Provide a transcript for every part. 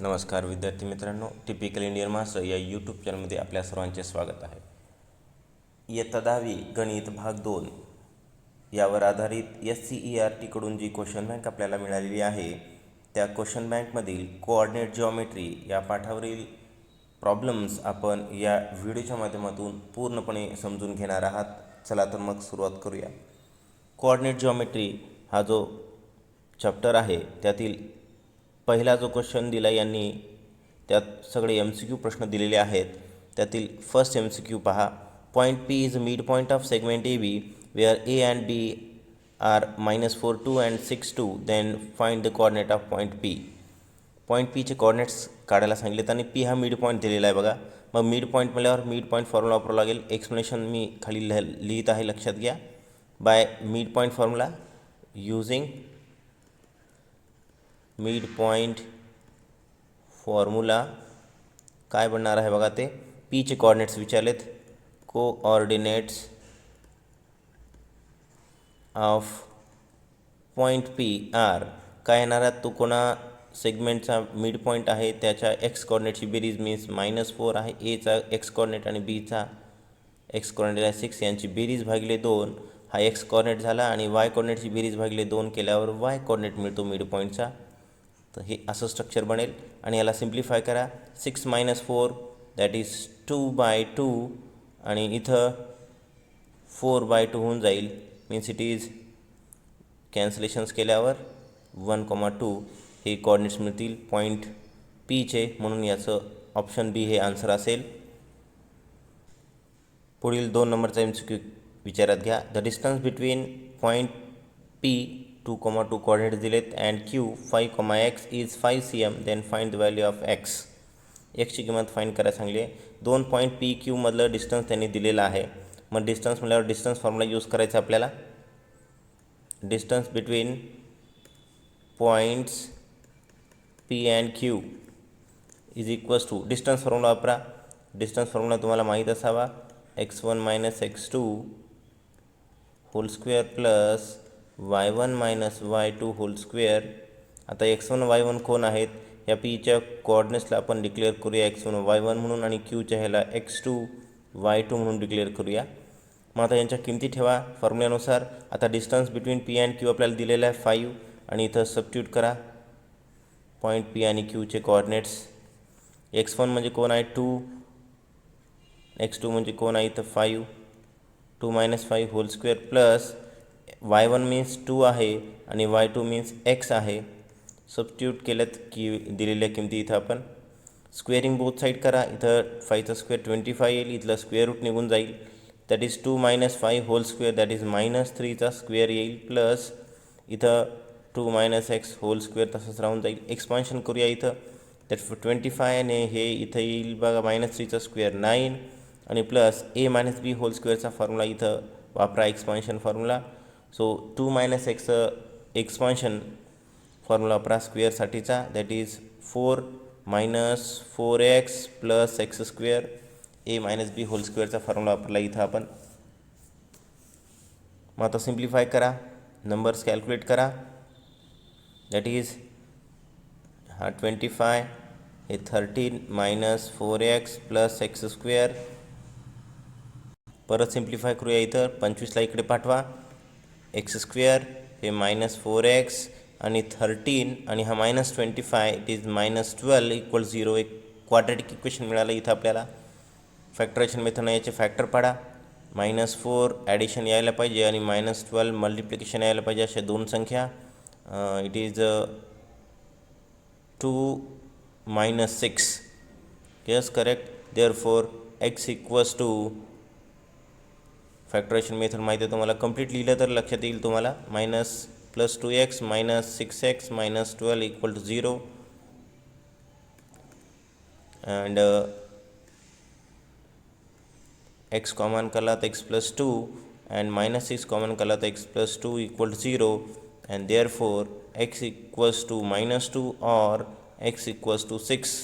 नमस्कार विद्यार्थी मित्रांनो, टिपिकल इंडियन मास्टर या यूट्यूब चॅनलमध्ये आपल्या सर्वांचे स्वागत आहे. इयत्ता 10वी गणित भाग 2 यावर आधारित SCERT जी क्वेश्चन बँक आपल्याला मिळालेली आहे, त्या क्वेश्चन बँकमधील कोऑर्डिनेट जिओमेट्री या पाठावरील प्रॉब्लेम्स आपण या व्हिडिओच्या माध्यमातून पूर्णपणे समजून घेणार आहात. चला तर मग सुरुवात करूया. कोऑर्डिनेट जिओमेट्री हा जो चॅप्टर आहे त्यातील पहिला जो क्वेश्चन दिला यांनी, त्यात सगळे MCQ प्रश्न दिलेले आहेत. त्यातील फर्स्ट MCQ पहा. Point P is mid point of segment AB where A and B are -4, 2 अँड 6, 2. Then find the coordinate of point P. Point Pचे कोऑर्डिनेट्स काढायला सांगितलेत आणि P हा मिड पॉईंट दिलेला आहे बघा. मग मिड पॉईंट म्हटल्यावर मिड पॉईंट फॉर्म्युला वापरावा लागेल. एक्सप्लेनेशन मी खाली लिहित आहे, लक्षात घ्या. By mid point formula using mid point formula काय बनणार आहे बघा. ते Pचे कोऑर्डिनेट्स विचारलेत. Coordinates of point P are काय येणार आहे, तो कोणा सेगमेंटचा मिड पॉईंट आहे त्याच्या एक्स कोऑर्डिनेटची बेरीज मीन्स -4 आहे Aचा एक्स कोऑर्डिनेट आणि Bचा एक्स कोऑर्डिनेट आहे 6, यांची बेरीज भागिले 2 हा एक्स कोऑर्डिनेट झाला आणि वाय कोऑर्डिनेटची बेरीज भागिले 2 केल्यावर वाय कोऑर्डिनेट मिळतो मिड पॉईंटचा. तर हे असं स्ट्रक्चर बनेल आणि याला सिम्प्लिफाय करा. 6 - 4 दॅट इज 2/2 आणि इथं 4/2 होऊन जाईल. मीन्स इट इज कॅन्सलेशन्स केल्यावर 1,2 हे कोऑर्डिनेट्स मिळतील पॉईंट Pचे. म्हणून याचं ऑप्शन बी हे आन्सर असेल. पुढील 2 नंबरचा MCQ विचारात घ्या. The distance between point P 2,2 coordinates दिलेत and Q 5,x is 5 cm. Then find the value of x. एक्सची किंमत फाइंड करायला सांगली आहे. 2 पॉईंट PQ मधलं डिस्टन्स त्यांनी दिलेलं आहे. मग डिस्टन्स म्हटल्यावर डिस्टन्स फॉर्म्युला यूज करायचा आपल्याला. Distance between points P and Q is equals to distance formula वापरा. डिस्टन्स फॉर्म्युला तुम्हाला माहीत असावा. x1 - x2 whole square plus y1 - y2 whole square. आता x1 y1 कोण आहेत, या Pच्या कोऑर्डिनेट्सला आपण डिक्लेअर करूया x1 y1 म्हणून आणि Qच्या ह्याला x2 y2 म्हणून डिक्लेअर करूया. मग आता यांच्या किमती ठेवा फॉर्म्युल्यानुसार. आता distance between P and Q आपल्याला दिलेला आहे 5 आणि इथं सबस्टिट्यूट करा पॉईंट P आणि Qचे कोऑर्डिनेट्स. x1 म्हणजे कोण आहे 2, x2 म्हणजे कोण आहे इथं 5, 2 - 5 whole square plus y1 means 2 आहे आणि y2 मीन्स x आहे. सबस्टिट्यूट केल्यात की दिलेल्या किमती इथं आपण स्क्वेअरिंग बोथ साईड करा. इथं 5चा स्क्वेअर 25 येईल, इथलं स्क्वेअर रूट निघून जाईल. That is 2 - 5 whole square that is -3चा स्क्वेअर येईल प्लस इथं 2 - x होल स्क्वेअर तसंच राहून जाईल. एक्सपान्शन करूया इथं. दॅट 25 आणि हे इथं येईल बघा -3चा स्क्वेअर 9 आणि प्लस A - B होल स्क्वेअरचा फॉर्म्युला इथं वापरा, expansion formula. So 2 - x expansion formula वापरा स्क्वेअरसाठीचा. That is 4 - 4x plus x square. A - B whole स्क्वेअरचा फॉर्म्युला वापरला इथं आपण. मग आता सिम्प्लिफाय करा, नंबर्स कॅल्क्युलेट करा. दॅट इज हा 25 हे 13 - 4x प्लस x स्क्वेअर. परत सिम्प्लिफाय करूया. इथं 25ला इकडे पाठवा. x स्क्वेअर हे -4x आणि 13 आणि हा -25 इट इज -12 इक्वल 0. एक क्वाड्रॅटिक इक्वेशन मिळालं इथं आपल्याला. फॅक्टरायझेशन मेथडनं याचे फॅक्टर पाडा. -4 ॲडिशन यायला पाहिजे आणि -12 मल्टिप्लिकेशन यायला पाहिजे, अशा दोन संख्या. It is 2 - 6. Yes correct. Therefore x equals to factorization method माहिती आहे तुम्हाला. कंप्लीट लिहिलं तर लक्षात येईल तुम्हाला. -+2x -6x -12 equal to 0 and x common केला तर x+2 अँड -6 कॉमन केला तर x+2 equal to 0 and therefore x equals to -2 और x इक्वल्स टू 6.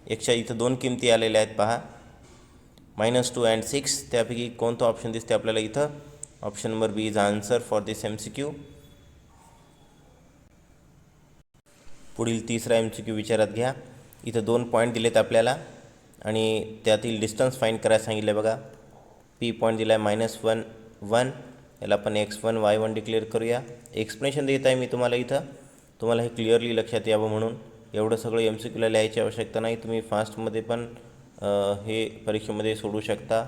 एकच्या इथं 2 किमती आलेल्या आहेत पहा, -2 अँड 6. त्यापैकी कोणतं ऑप्शन दिसते आपल्याला इथं. Option number B is answer for this MCQ. पुढील तिसरा MCQ विचारात घ्या. इथं 2 पॉईंट दिलेत आपल्याला आणि त्यातील डिस्टन्स फाईंड करायला सांगितलं आहे बघा. P पॉईंट दिला आहे -1 1, याला आपण x1 y1 डिक्लेअर करूया. एक्सप्लेनेशन देत आहे मी तुम्हाला इथं, तुम्हाला हे क्लिअरली लक्षात यावं म्हणून. एवढं सगळं MCQला लिहायची आवश्यकता नाही, तुम्ही फास्टमध्ये पण हे परीक्षेमध्ये सोडू शकता.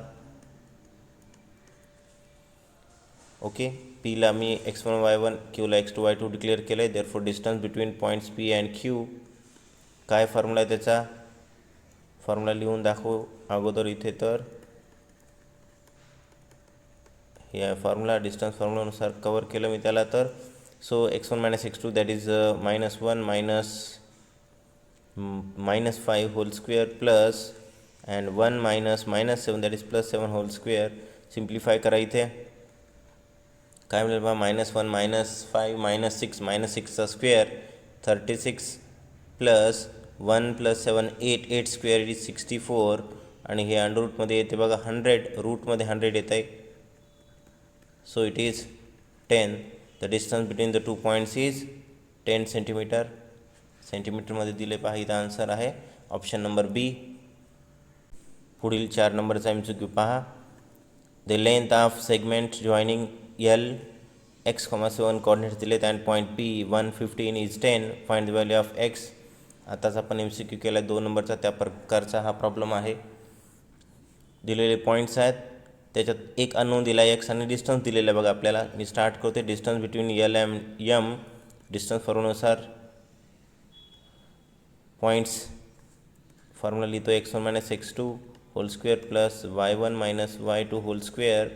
ओके, Pला मी x1 y1, Qला x2 y2 declare केलं आहे. Therefore distance between points P and Q, काय फॉर्म्युला आहे त्याचा, फॉर्म्युला लिहून दाखवू अगोदर इथे. तर हे फॉर्म्युला डिस्टन्स फॉर्म्युलानुसार कवर केलं मी त्याला. तर so x1 - x2 that is -1 -5 whole square plus and 1 -7 that is +7 whole square. Simplify करा इथे. काय मिळेल बा, -1 -5 -6 6चा स्क्वेअर 36 प्लस 1 + 7 8 8 स्क्वेअर इज 64 आणि हे अंडररूटमध्ये येते बघा 100, रूटमध्ये 100 येत आहे. So it is 10. The distance between the 2 points is 10 centimetre. सेंटीमीटरमध्ये दिले पहा, इथं आन्सर आहे ऑप्शन नंबर बी. पुढील 4 नंबरचा MCQ पहा. The length of segment joining L x,7 coordinates दिलेत and point P 115 is 10, find the value of x. आताच आपण MCQ केला 2 नंबरचा, त्या प्रकारचा हा प्रॉब्लेम आहे. दिलेले पॉईंट्स आहेत, त्याच्यात एक अननोन दिला आहे x आणि डिस्टन्स दिलेलं आहे बघा आपल्याला. मी स्टार्ट करते. Distance between L and M, distance फॉर्म्युलानुसार पॉईंट्स फॉर्म्युला लिहितो. x1 - x2 whole square plus y1 - y2 whole square.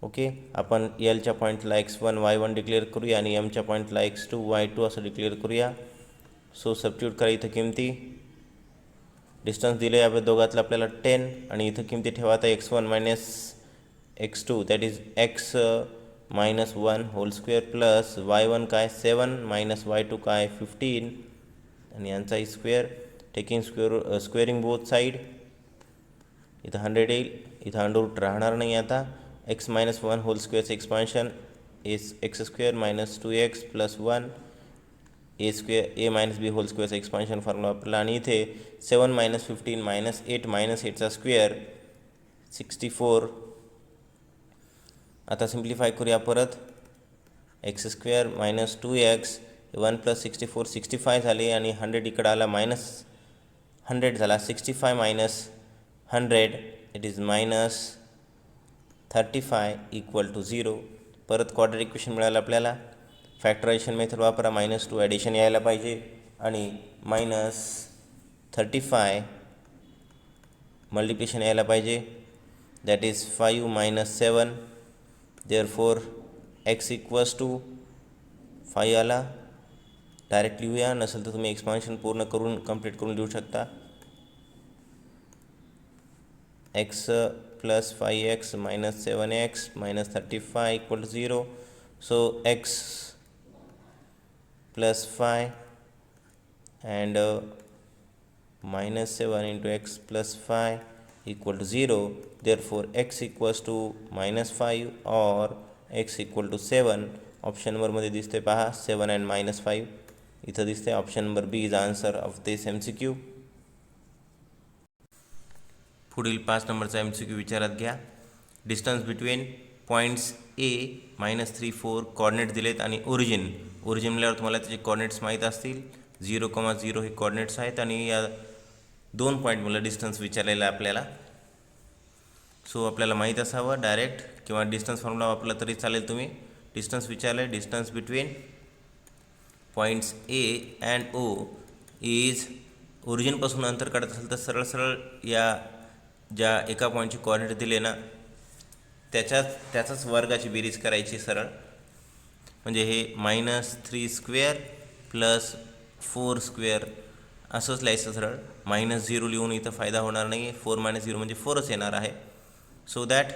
Okay, आपण Lच्या पॉईंटला x1 y1 डिक्लेअर करूया आणि Mच्या पॉईंटला x2 y2 असं डिक्लेअर करूया. सो सबस्टिट्यूट करा इथं किमती. डिस्टन्स दिले आहे दोघातलं आपल्याला 10 आणि इथं किमती ठेवा आता x1 - x2 that is x - 1 whole square plus y1 काय 7 - y2 काय 15 आणि यांचाही square. Taking squaring both side. इथं 100 येईल, इथं अंडररूट राहणार नाही. आता x - 1 होल स्क्वेअरचं expansion is x² - 2x + 1 a - b whole स्क्वेअरचं एक्सपान्शन फॉर्म्युला वापरला आणि इथे 7 - 15 - 8 - 8चा स्क्वेअर 64. आता सिम्प्लिफाय करूया परत. x² - 2x 1 + 64 65 झाले आणि 100 इकडं आला -100 झाला. 65 - 100 इट इज -35 = 0. परत क्वाड्रॅटिक इक्वेशन मिळालं आपल्याला. फॅक्टरायझेशन मेथड वापरा. -2 ॲडिशन यायला पाहिजे आणि -35 मल्टिप्लिकेशन यायला पाहिजे. That is 5 - 7. देअरफॉर x = 5 आला. डायरेक्ट लिहूया, नसेल तर तुम्ही एक्सपान्शन पूर्ण करून कंप्लीट करून लिहू शकता. x + 5x - 7x - 35 = 0. So x + 5 and -7 into x + 5 = 0. Therefore x = -5 or x = 7. Option नंबरमध्ये दिसते पहा 7 and -5. इथं दिसते option number B is answer of this MCQ. पुढील 5 नंबरचा MCQ विचारात घ्या. Distance between points A -3 4 coordinate दिलेत आणि ओरिजिन मिळाल्यावर तुम्हाला त्याचे कॉर्डिनेट्स माहीत असतील. 0,0 हे कॉर्डिनेट्स आहेत आणि या 2 पॉईंटमुळे डिस्टन्स विचारलेला आहे आपल्याला. सो आपल्याला माहीत असावं डायरेक्ट किंवा डिस्टन्स फॉर्म्युला वापरला तरी चालेल. तुम्ही डिस्टन्स विचारलं आहे. Distance between points A and O is, ओरिजिनपासून अंतर काढत असेल तर सरळ या ज्या एका पॉईंटचे कॉर्डिनेट दिले ना त्याचाच वर्गाची बेरीज करायची सरळ. म्हणजे हे -3² + 4² असंच लिहायचं सरळ. -0 लिहून इथं फायदा होणार नाही. 4 - 0 म्हणजे 4च येणार आहे. सो दॅट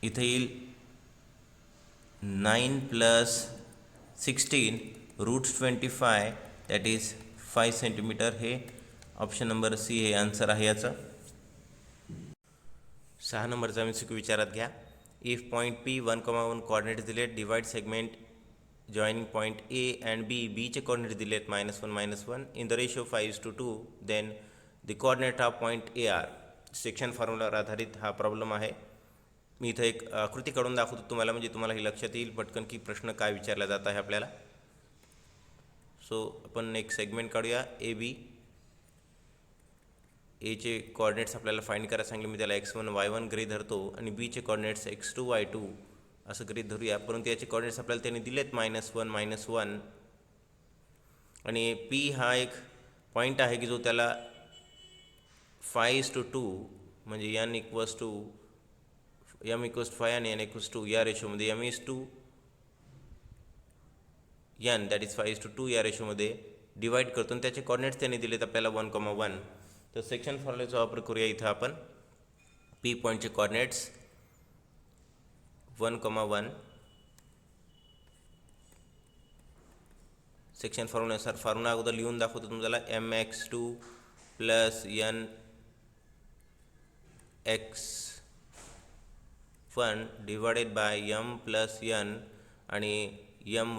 इथं येईल 9 + 16 √25 दॅट इज 5 सेंटीमीटर. हे ऑप्शन नंबर सी हे आन्सर आहे याचं. 6 नंबरचा MCQ विचारात घ्या. इफ पॉईंट P 1,1 कॉर्डिनेट्स दिले, divide segment joining point A and B, बीचे कॉर्डिनेट दिलेत -1 in the ratio 5:2, then the coordinate of point A are. Section फॉर्म्युलावर आधारित हा प्रॉब्लेम आहे. मी इथं एक आकृती काढून दाखवतो तुम्हाला, म्हणजे तुम्हाला हे लक्षात येईल पटकन की प्रश्न काय विचारला जात आहे आपल्याला. सो आपण एक सेगमेंट काढूया ए बी. एचे कॉर्डिनेट्स आपल्याला फाइंड करायला सांगले, मी त्याला x1 y1 गृहीत धरतो आणि बीचे कॉर्डिनेट्स x2 y2 असं गृहीत धरूया. परंतु याचे कॉर्डिनेट्स आपल्याला त्यांनी दिलेत -1 आणि पी हा एक पॉईंट आहे की जो त्याला 5:2 म्हणजे n = m = 5 आणि n = 2 या रेशोमध्ये m is to n that is 5:2 या रेशोमध्ये डिवाईड करतो आणि त्याचे कॉर्डिनेट्स त्यांनी दिलेत आपल्याला 1,1. तर सेक्शन फॉर्म्युलाचा वापर करूया. इथं आपण पी पॉईंटचे कॉर्डिनेट्स 1,1 सेक्शन फॉर्म्युलानुसार फॉर्म्युला अगोदर लिहून दाखवतो तुम्हाला. mx2 + nx1 divided by m + n आणि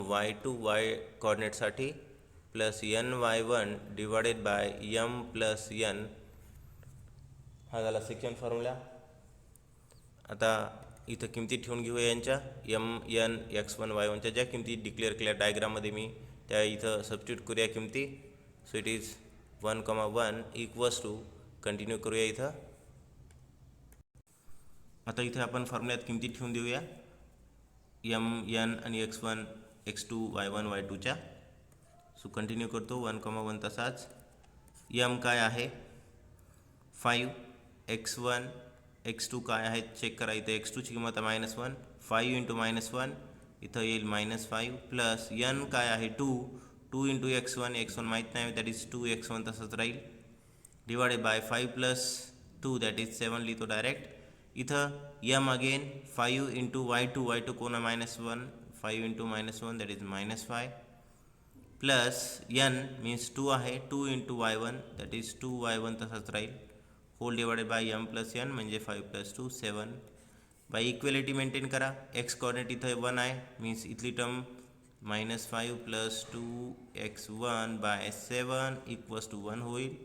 my2 y कॉर्डिनेटसाठी plus ny1 divided by m + n. हा झाला सेक्शन फॉर्म्युला. आता इथं किमती ठेवून घेऊया यांच्या m n x1 y1च्या ज्या किमती डिक्लेअर केल्या डायग्राममध्ये मी, त्या इथं सबस्टिट्यूट करूया किमती. सो इट इज 1,1 = कंटिन्यू करूया इथं. आता इथे आपण फॉर्म्युल्यात किमती ठेवून देऊया m n आणि x1 x2 y1 y2च्या. So continue करतो 1,1 तसाच. m काय आहे 5, x1 x2 काय आहे चेक करा. इथं x2ची किंमत आहे -1, 5 × -1 इथं येईल -5 प्लस n काय आहे 2 × x1 माहीत नाही दॅट इज 2x1 तसंच राहील डिवायडेड बाय 5 + 2 दॅट इज 7 लिहितो डायरेक्ट. इथं m अगेन 5 × y2 कोण आहे -1, 5 × -1 that is -5 plus n means 2 आहे 2 × y1 दॅट इज 2y1 तसंच राहील whole divided by m + n म्हणजे 5 + 2 7. बाय इक्वेलिटी मेंटेन करा. x कॉर्डिनेट इथं 1 आहे मीन्स इथली टर्म -5 + 2x1 बाय 7 = 1 होईल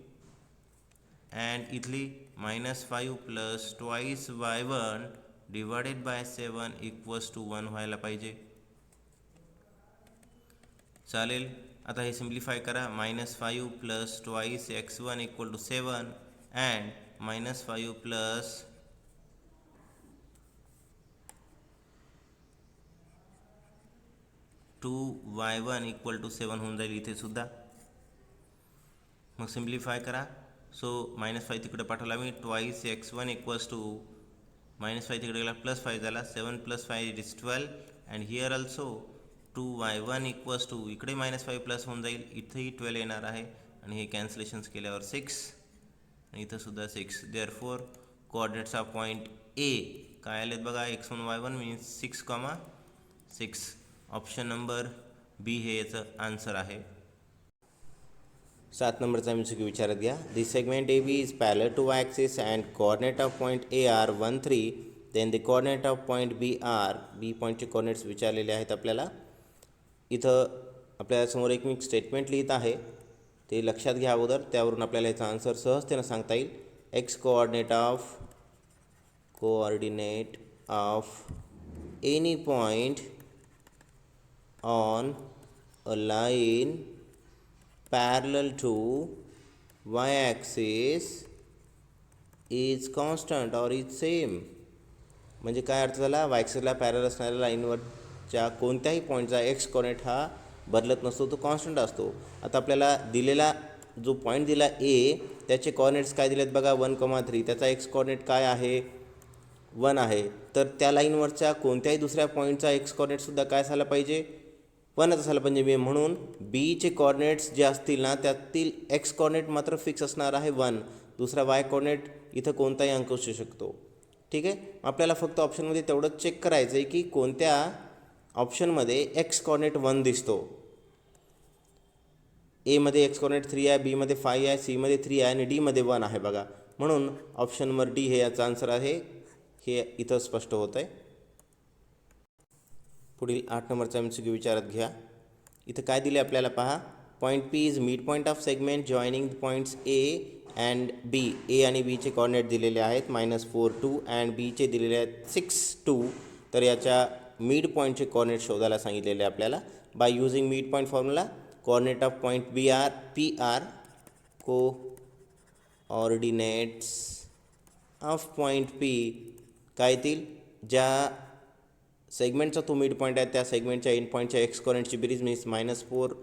अँड इथली -5 + 2y1 डिवायडेड बाय 7 = 1 व्हायला पाहिजे. चालेल. आता हे सिम्प्लिफाय करा. -5 + 2x1 = 7 अँड -5 + 2y1 = 7 होऊन जाईल इथे सुद्धा. मग सिम्प्लिफाय करा. सो -5 तिकडे पाठवला मी. 2x1 = -5 तिकडे गेला +5 झाला 7 + 5 is 12 and here also 2y1 = इकडे -5 प्लस होऊन जाईल इथेही 12 येणार आहे आणि हे कॅन्सलेशन्स केल्यावर 6 आणि इथं सुद्धा 6. देअरफॉर कोऑर्डिनेट्स ऑफ पॉईंट ए काय आलेत बघा x1 y1 means 6,6. Option number बी हे याचं आन्सर आहे. 7 नंबरचा MCQ विचारात घ्या. The segment AB is parallel to y axis and coordinate of point A are 1, 3. Then the coordinate of point B are. B पॉईंटचे कोऑर्डिनेट्स विचारलेले आहेत आपल्याला. इथं आपल्याला समोर एक मी स्टेटमेंट लिहित आहे ते लक्षात घ्या अगोदर, त्यावरून आपल्याला याचा आन्सर सहजतेनं सांगता येईल. X coordinate of any point on a line parallel to y-axis is constant or is same. म्हणजे काय अर्थ झाला, y-axisला पॅरल असणाऱ्या लाईनवरच्या कोणत्याही पॉईंटचा एक्स कॉर्डिनेट हा बदलत नसतो, तो कॉन्स्टंट असतो. आता आपल्याला दिलेला जो पॉईंट दिला ए त्याचे कॉर्डिनेट्स काय दिलेत बघा 1,3. त्याचा एक्स कॉर्डिनेट काय आहे 1 आहे. तर त्या लाईनवरच्या कोणत्याही दुसऱ्या पॉईंटचा एक्स कॉर्डिनेटसुद्धा काय झाला पाहिजे 1च असायला पाहिजे. म्हणून बीचे कॉर्डिनेट्स जे असतील ना त्यातील एक्स कॉर्डिनेट मात्र फिक्स असणार आहे 1. दुसरा वाय कॉर्डिनेट इथं कोणताही अंक असू शकतो. ठीक आहे. आपल्याला फक्त ऑप्शनमध्ये तेवढंच चेक करायचं आहे की कोणत्या ऑप्शनमध्ये एक्स कॉर्डिनेट 1 दिसतो. एमध्ये एक्स कॉर्डिनेट 3 आहे, बीमध्ये 5 आहे, सीमध्ये 3 आहे आणि डीमध्ये 1 आहे बघा. म्हणून ऑप्शन नंबर डी हे याचा आन्सर आहे. हे इथं स्पष्ट होतं आहे. पुढील 8 नंबरचा MCQ विचारात घ्या. इथं काय दिले आपल्याला पहा. Point P is mid point of segment joining the points A and B. A आणि B चे कॉर्डिनेट दिलेले आहेत -4 2 अँड B चे दिलेले आहेत 6 2. तर याच्या मिड पॉईंटचे कॉर्डिनेट शोधायला सांगितलेले आपल्याला. By using mid point formula coordinate of point PR coordinates of point P काय येतील. ज्या सेगमेंटचा तो मिड पॉईंट आहे त्या सेगमेंटच्या एंड पॉईंटच्या एक्स कॉर्डिनेटची बेरीज मीन्स -4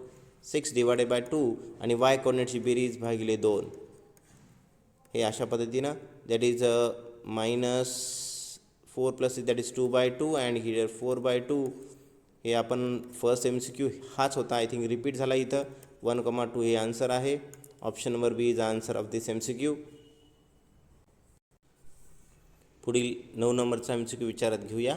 6 डिवायडेड बाय 2 आणि वाय कॉर्डिनेटची बेरीज भागिले 2. हे अशा पद्धतीनं that is -4 plus that is 2/2 and here 4/2. हे आपण फर्स्ट MCQ हाच होता. आय थिंक रिपीट झाला इथं. 1,2 हे आन्सर आहे. Option number B is answer of this MCQ. पुढील 9 नंबरचा MCQ विचारात घेऊया.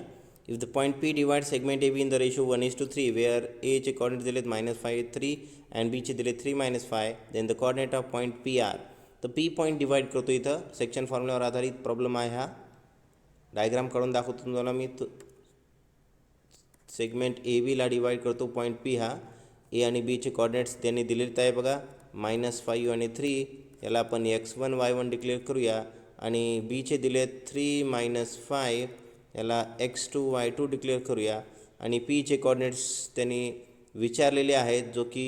If the point P divide segment AB in the ratio 1:3 where A चे कॉर्डिनेट दिलेत -5 3 अँड B चे दिले 3 -5 then the coordinate of point PR. तर P पॉईंट डिवाइड करतो इथं. सेक्शन फॉर्म्युल्यावर आधारित प्रॉब्लेम आहे हा. डायग्राम काढून दाखवतो तुम्हाला मी. सेगमेंट AB ला डिवाइड करतो पॉईंट P हा. A आणि B चे कॉर्डिनेट्स त्यांनी दिलेत आहे बघा -5 आणि 3. याला आपण x1 y1 डिक्लेअर करूया आणि B चे दिलेत 3 -5. याला x2 y2 डिक्लेअर करूया आणि P चे कॉर्डिनेट्स त्यांनी विचारलेले आहेत जो की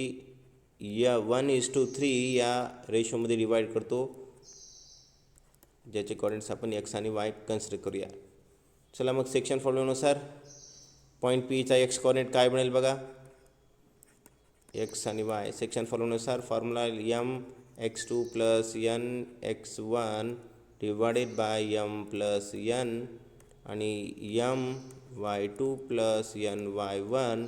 या 1:3 या रेशोमध्ये डिवाइड करतो, ज्याचे कॉर्डिनेट्स आपण x आणि y कन्सिडर करूया. चला मग सेक्शन फॉर्म्युल्यानुसार पॉईंट Pचा एक्स कॉर्डिनेट काय बनेल बघा. x आणि y सेक्शन फॉर्म्युल्यानुसार formula mx2 plus nx1 divided by m plus n आणि my2 plus ny1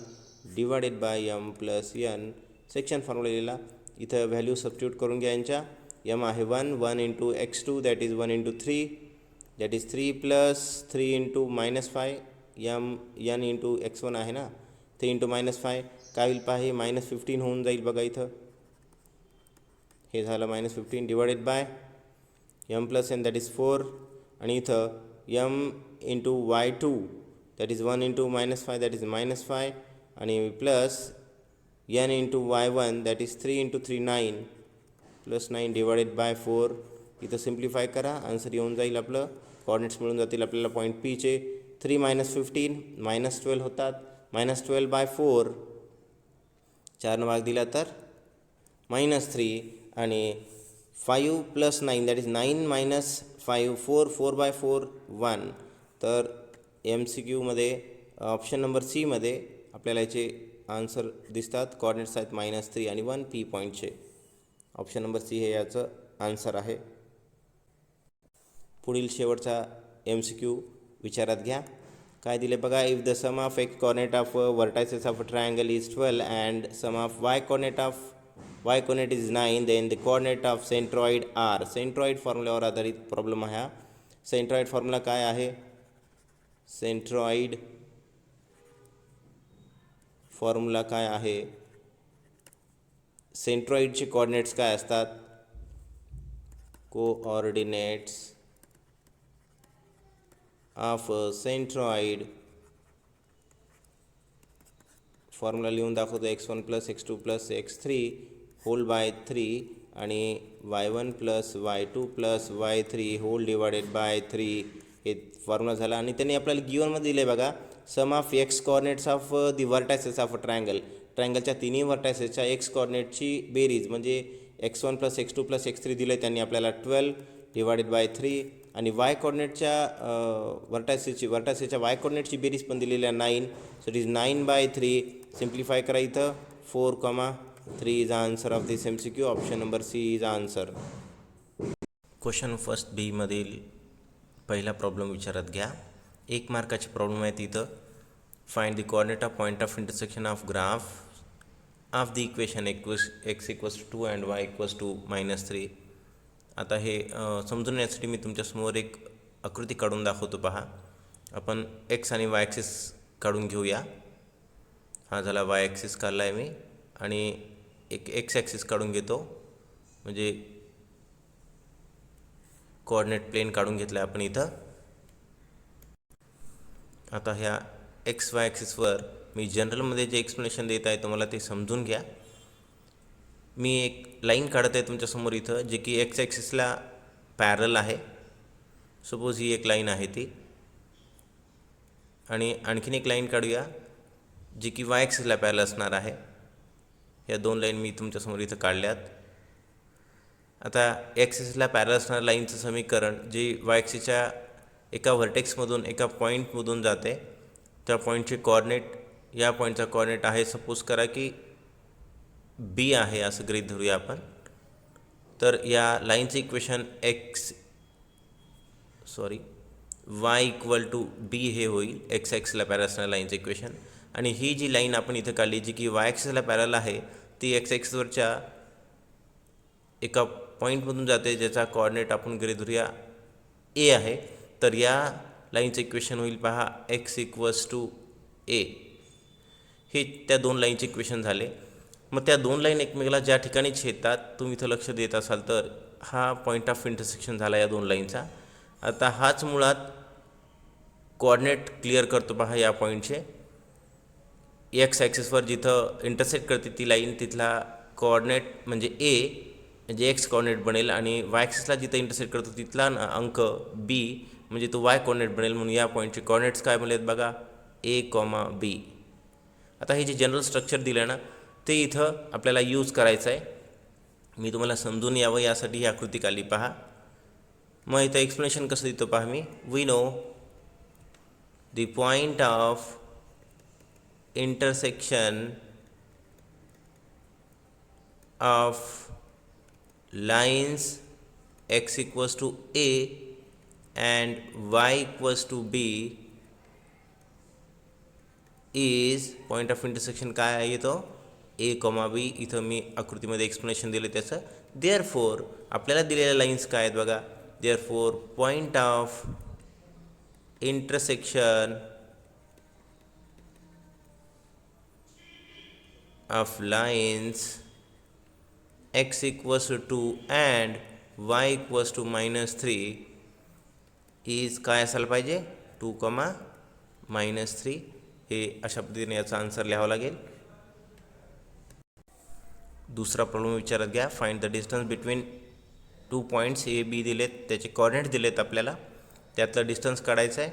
divided by m plus n. Section formula लिहिला. इथं व्हॅल्यू सबस्टिट्यूट करून घ्या यांच्या. m आहे 1 into x2 that is 1 into 3 that is 3 plus 3 into -5 n into x1 आहे ना. 3 into -5 काय होईल पहा. हे -15 होऊन जाईल बघा इथं. हे झालं -15 divided by m plus n that is 4 आणि इथं m into y2 that is 1 into -5 that is -5 आणि plus n into y1 that is 3 into 3 9 plus 9 divided by 4. इथं सिम्प्लिफाय करा आन्सर येऊन जाईल आपलं. कॉर्डिनेट्स मिळून जातील आपल्याला पॉईंट Pचे. 3 -15 -12 होतात. -12/4 4 भाग दिला तर -3 आणि 5 प्लस 9 दॅट इज 9 -5 4/4 1. तर MCQमध्ये ऑप्शन नंबर Cमध्ये आपल्याला याचे आन्सर दिसतात. कॉर्डिनेट्स आहेत -3 आणि 1 P पॉईंटचे. ऑप्शन नंबर C हे याचं आन्सर आहे. पुढील शेवटचा MCQ विचारात घ्या. काय दिले बघा. If the sum of x coordinate of vertices of a triangle is 12 and sum of y coordinate is 9 then the coordinate of centroid are. Centroid फॉर्म्युल्यावर आधारित प्रॉब्लेम आहे हा. सेंट्रॉइड फॉर्म्युला काय आहे. सेंट्रॉइड फॉर्म्युला काय आहे. सेंट्रॉइडचे कॉर्डिनेट्स काय असतात. कोऑर्डिनेट्स ऑफ सेंट्रॉइड फॉर्म्युला लिहून दाखवतो. x1 plus x2 plus x3 hole bye 3 आणि y1 plus y2 plus y3 whole divided by 3 हे फॉर्म्युला झाला. आणि त्यांनी आपल्याला गिवनमध्ये दिले बघा. Sum of x coordinates of the vertices of a ट्रायंगलच्या तिन्ही वर्टायसेसच्या एक्स कॉर्डिनेटची बेरीज म्हणजे x1 plus x2 plus x3 दिले त्यांनी आपल्याला 12 डिवायडेड बाय 3 आणि वाय कॉर्डिनेटच्या वर्टायसेसच्या वाय कॉर्डिनेटची बेरीज पण दिलेली आहे 9. So it is 9/3. सिम्प्लिफाय करा इथं 4,3 is answer of this MCQ. Option number C is answer. Question first B मधील पहिला प्रॉब्लेम विचारात घ्या. 1 मार्काची प्रॉब्लेम आहे तिथं. Find the coordinate of point of intersection of graph of the equation x = 2 and y = -3. आता हे समजून येण्यासाठी मी तुमच्यासमोर एक आकृती काढून दाखवतो पहा. आपण x आणि y ॲक्सिस काढून घेऊया. हा झाला y ॲक्सिस काढला आहे मी आणि एक x ॲक्सिस काढून घेतो म्हणजे कोऑर्डिनेट प्लेन काढून घेतला आहे आपण इथं. आता ह्या एक्स वाय ॲक्सिसवर मी जनरलमध्ये जे एक्सप्लेनेशन देत आहे तुम्हाला ते समजून घ्या. मी एक लाईन काढत आहे तुमच्यासमोर इथं जे की एक्स ॲक्सिसला पॅरल आहे. सपोज ही एक लाईन आहे ती, आणि आणखीन एक लाईन काढूया जी की वाय ॲक्सिसला पॅरल असणार आहे. या दोन लाईन मी तुमच्यासमोर इथं काढल्यात. आता ॲक्सिसला पॅरल असणाऱ्या लाईनचं समीकरण जे वाय ॲक्सिसच्या एका व्हर्टेक्समधून एका पॉईंटमधून जाते, त्या पॉईंटचे कॉर्डिनेट, या पॉईंटचा कॉर्डिनेट आहे सपोज करा की बी आहे असं गृहीत धरूया आपण. तर या लाईनचं equation y equal to be हे होईल एक्स ॲक्सिसला पॅरल असणाऱ्या लाईनचं इक्वेशन. आणि ही जी लाईन आपण इथं काढली जी की वाय ॲक्सिसला पॅरल आहे ती एक्स ॲक्सिसवरच्या एका पॉईंटमधून जाते ज्याचा कॉर्डिनेट आपण गृहीत धरूया ए आहे. तर या लाईनचं इक्वेशन होईल पहा एक्स इक्वल्स टू ए. हे त्या दोन लाईनचे इक्वेशन झाले. मग त्या दोन लाईन एकमेकाला ज्या ठिकाणी छेदतात, तुम्ही इथं लक्ष देत असाल तर हा पॉईंट ऑफ इंटरसेक्शन झाला या दोन लाईनचा. आता हाच मुळात कॉर्डिनेट क्लिअर करतो पहा या पॉईंटचे. एक्स ॲक्सिसवर जिथं इंटरसेक्ट करते ती लाईन तिथला कॉर्डिनेट म्हणजे ए म्हणजे एक्स कॉर्डिनेट बनेल, आणि वाय ॲक्सिसला जिथं इंटरसेक्ट करतो तिथला अंक बी म्हणजे तो वाय कॉर्डिनेट बनेल. म्हणून या पॉईंटचे कॉर्डिनेट्स काय बनलेत बघा, ए कॉमा बी. आता हे जे जनरल स्ट्रक्चर दिलं आहे ना ते इथं आपल्याला यूज करायचं आहे. मी तुम्हाला समजून यावं यासाठी ही आकृती काढली पहा. मग इथं एक्सप्लेनेशन कसं देतो पहा मी. We know the point of intersection of lines x equals to a and y equals to b is point of intersection काय आहे येतो a, b. इथं मी आकृतीमध्ये एक्सप्लेनेशन दिलं त्याचं. देअरफोर आपल्याला दिलेल्या लाईन्स काय आहेत बघा. Therefore point of intersection of lines x equals to 2 and y equals to -3 is काय असायला पाहिजे 2, -3. हे अशा पद्धतीने याचा आन्सर लिहावा लागेल. दुसरा प्रॉब्लेम विचारात घ्या. Find the distance between 2 points A B दिलेत, त्याचे कॉर्डिनेट दिलेत आपल्याला, त्यातलं डिस्टन्स काढायचं आहे.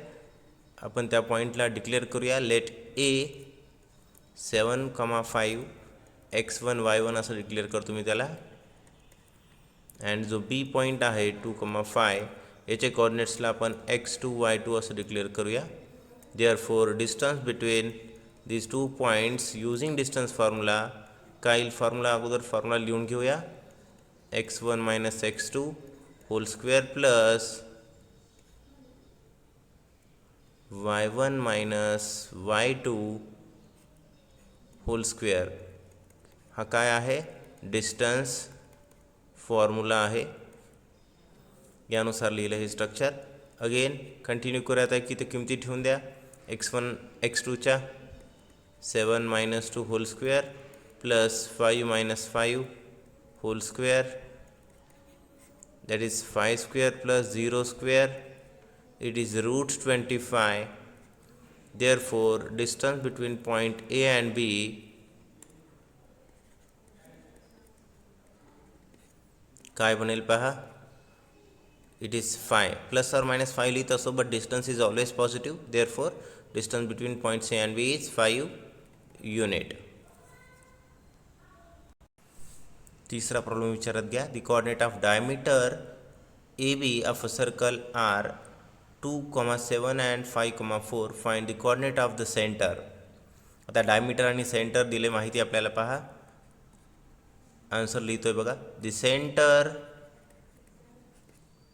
आपण त्या पॉईंटला डिक्लेअर करूया लेट ए 7,5 x1 y1 असं डिक्लेअर करतो मी त्याला. अँड जो बी पॉईंट आहे 2,5 याचे कॉर्डिनेट्सला आपण x2 y2 असं डिक्लेअर करूया. Therefore distance between these 2 points using distance formula, काय येईल फॉर्म्युला, अगोदर फॉर्म्युला लिहून घेऊया. x1 - x2 whole square plus y1 - y2 whole square. हा काय आहे डिस्टन्स फॉर्म्युला आहे. यानुसार लिहिलं हे स्ट्रक्चर. अगेन कंटिन्यू करूयात आहे की ते किमती ठेवून द्या. x1 x2च्या 7 - 2 whole square plus 5 - 5 whole square, that is 5 square plus 0 square. It is √25. Therefore distance between point A and B काय बनेल पहा. इट इज 5 ± 5 लिहित असो, but distance is always positive. Therefore distance between points A and B is 5 unit. तिसरा problem विचारात घ्या. The coordinate of diameter A B of a circle are 2,7 and 5,4. Find the coordinate of the centre. आता diameter आणि centre दिले माहिती आपल्याला पहा. Answer लिहितोय बघा. The centre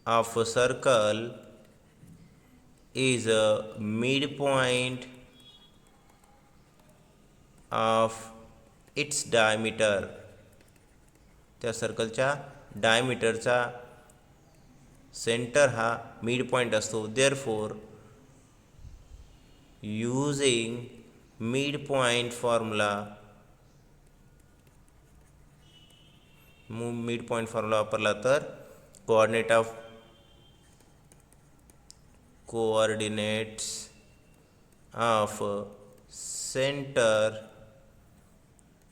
of a circle is a mid point of its diameter. त्या सर्कलच्या डायमीटरचा सेंटर हा मिड पॉइंट असतो. Therefore using mid point formula, mid point formula वापरला तर कोऑर्डिनेट्स ऑफ सेंटर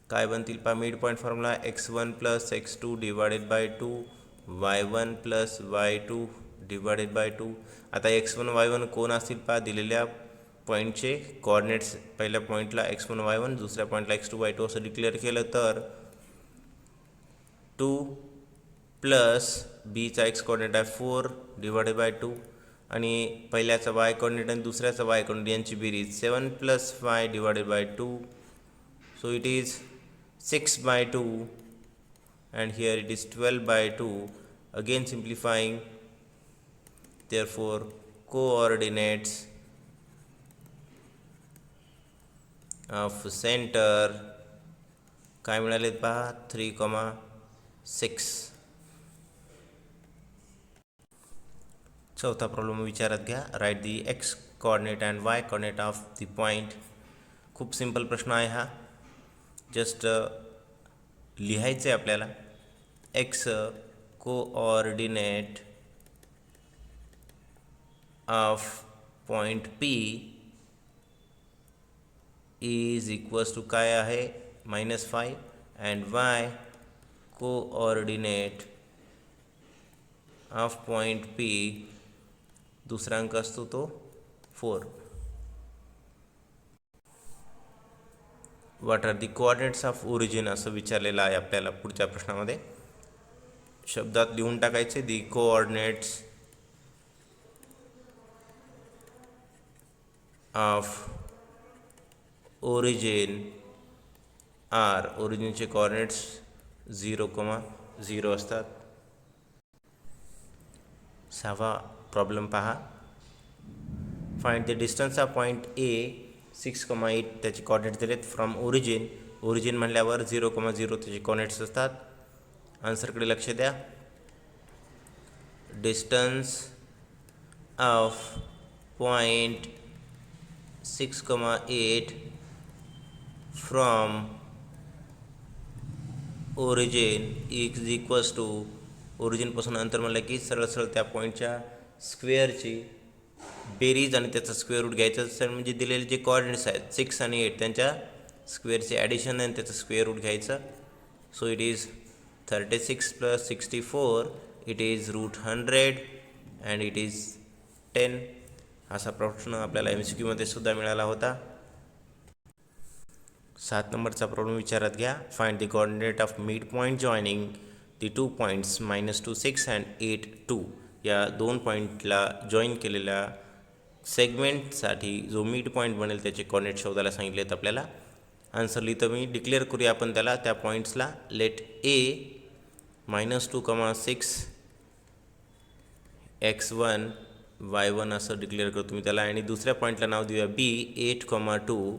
काय बनतील पहा mid point formula x1 plus x2 divided by 2 y1 plus y2 divided by 2. आता x1 y1 कोण असतील पहा दिलेल्या पॉईंटचे कोऑर्डिनेट्स पहिल्या पॉईंटला x1 y1 दुसऱ्या पॉईंटला x2 y2 असं डिक्लेअर केलं तर 2 प्लस बीचा x कोऑर्डिनेट आहे 4 डिवायडेड बाय 2 आणि पहिल्याचा y कोऑर्डिनेट आणि दुसऱ्याचा y कोऑर्डिनेट यांची बेरीज 7 plus 5 divided by 2. So it is 6 by 2 and here it is 12 by 2, again simplifying, therefore coordinates of center काय मिळालेत पहा 3,6. चौथा प्रॉब्लेम विचारात घ्या. Write the x coordinate and y coordinate of the point. खूप simple प्रश्न आहे हा. जस्ट लिहायचं आहे आपल्याला. x coordinate of point P is equals to काय आहे -5 and y coordinate of point P दुसरा अंक असतो तो 4. What are the coordinates of origin असं विचारलेलं आहे आपल्याला पुढच्या प्रश्नामध्ये. शब्दात लिहून टाकायचे the coordinates of origin are. ओरिजिनचे कोऑर्डिनेट्स 0,0 असतात. सहावा प्रॉब्लेम पहा. Find the distance of point ए 6,8 त्याचे कोऑर्डिनेट्स दिलेत फ्रॉम ओरिजिन. ओरिजिन म्हणल्यावर 0,0 त्याचे कोऑर्डिनेट्स असतात. आन्सरकडे लक्ष द्या. Distance of point 6,8 from origin is equals to, ओरिजिनपासून अंतर म्हणलं की सरळ सरळ त्या पॉईंटच्या स्क्वेअरची बेरीज आणि त्याचा स्क्वेअर रूट घ्यायचं. सर म्हणजे दिलेले जे कोऑर्डिनेट्स आहेत 6 आणि 8 त्यांच्या स्क्वेअरचे ॲडिशन आणि त्याचं स्क्वेअर रूट घ्यायचं. So it is 36 plus 64, it is √100 and it is 10. असा प्रश्न आपल्याला MCQमध्ये सुद्धा मिळाला होता. 7 नंबरचा प्रॉब्लेम विचारात घ्या. Find the coordinate of mid point joining the 2 points -2,6 and 8,2. या 2 पॉईंटला जॉईन केलेल्या सेगमेंटसाठी जो मिड पॉईंट बनेल त्याचे कोऑर्डिनेट शोधायला सांगितलेत आपल्याला. आन्सर लिहितो मी. डिक्लेअर करूया आपण त्याला त्या पॉईंट्सला. लेट ए -2,6 x1 y1 असं डिक्लेअर करतो मी त्याला. आणि दुसऱ्या पॉईंटला नाव देऊया बी 8,2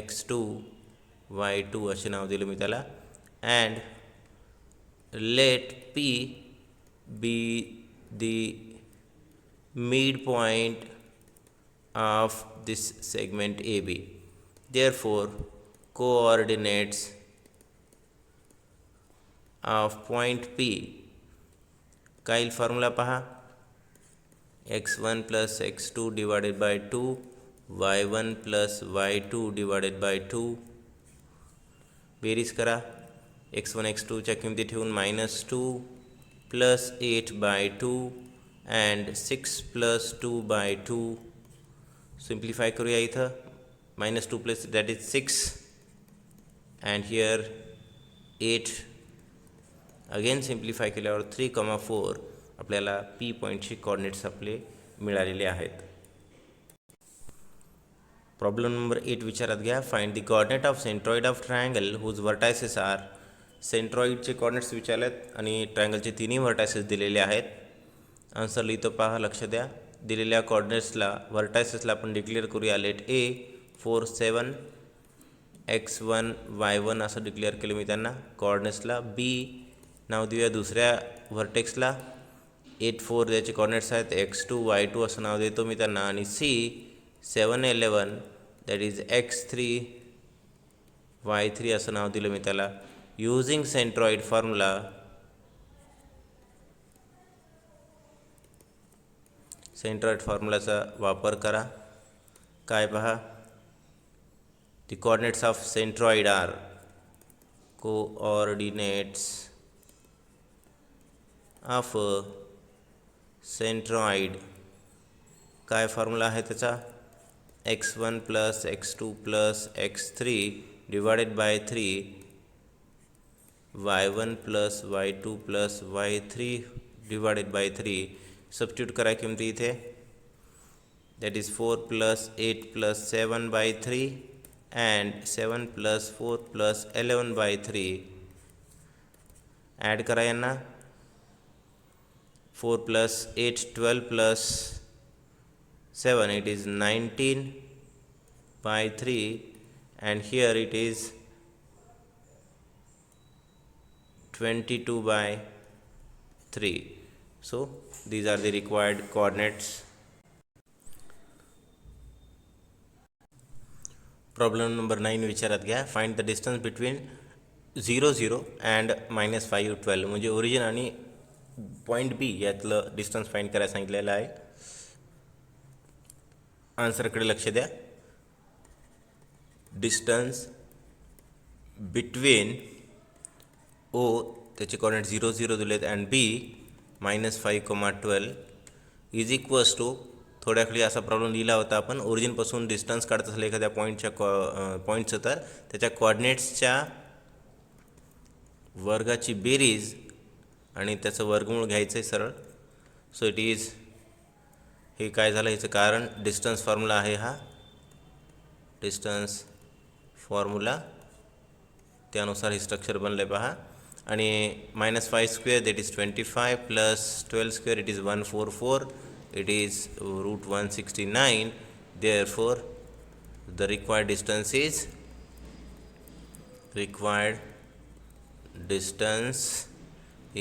x2 y2 असे नाव दिलं मी त्याला. And let P be the midpoint of this segment AB. Therefore, coordinates of point P. काय फॉर्म्युला पहा. x1 plus x2 divided by 2, y1 plus y2 divided by 2. बेरीज करा. x1 x2 च्या किमती ठेवून -2 plus 8 by 2 and 6 plus 2 by 2. Simplify करूया इथं. -2 plus that is 6 and here 8. Again simplify केल्यावर 3,4 आपल्याला P पॉईंटचे कोऑर्डिनेट्स आपले मिळालेले आहेत. प्रॉब्लेम नंबर 8 विचारात घ्या. Find the coordinate of centroid of triangle whose vertices are. सेंट्रॉइडचे कोऑर्डिनेट्स विचारलेत आणि ट्रायंगलचे तिन्ही व्हर्टायसेस दिलेले आहेत. आन्सर लिहितो पहा. लक्ष द्या. दिलेल्या कोऑर्डिनेट्सला व्हर्टायसेसला आपण डिक्लेअर करूया. लेट ए 4, 7 x1 y1 असं डिक्लेअर केलं मी त्यांना कोऑर्डिनेट्सला. बी नाव देऊया दुसऱ्या व्हर्टेक्सला 8, 4 याचे कोऑर्डिनेट्स आहेत x2 y2 असं नाव देतो मी त्यांना. आणि C 7, 11 that is x3 y3 असं नाव दिलं मी त्याला. युजिंग सेंट्रॉइड फॉर्म्युला, सेंट्रॉइड फॉर्म्युलाचा वापर करा. काय पहा, the coordinates of centroid are coordinates of centroid. काय फॉर्म्युला आहे त्याचा, x1 plus x2 plus x3 divided by 3 y1 plus y2 plus y3 divided by 3. Substitute करा किमती इथे. that is 4 plus 8 plus 7 by 3 and 7 plus 4 plus 11 by 3. add करा यांना. 4 plus 8 12 plus 7 it is 19 by 3 and here it is 22 by 3. So these are the required coordinates. Problem number 9 विचारात घ्या. Find the distance between 0 0 and -5 12. म्हणजे origin आणि point बी यातलं distance find करायला सांगितलेलं आहे. आन्सरकडे लक्ष द्या. डिस्टन्स बिटवीन ओ त्याचे कॉर्डिनेट 0 0 दिलेत and B -5, 12 is equals to, थोड्या खाली असा प्रॉब्लेम लिहिला होता आपण. ओरिजिनपासून डिस्टन्स काढत असले एखाद्या पॉईंटचं तर त्याच्या कॉर्डिनेट्सच्या वर्गाची बेरीज आणि त्याचं वर्गमूळ घ्यायचं आहे सरळ. सो इट इज, हे काय झालं ह्याचं कारण डिस्टन्स फॉर्म्युला आहे हा. डिस्टन्स फॉर्म्युला त्यानुसार हे स्ट्रक्चर बनलं आहे पहा. आणि -5 square that is 25 plus 12 square it is 144. it is root 169. therefore the required distance is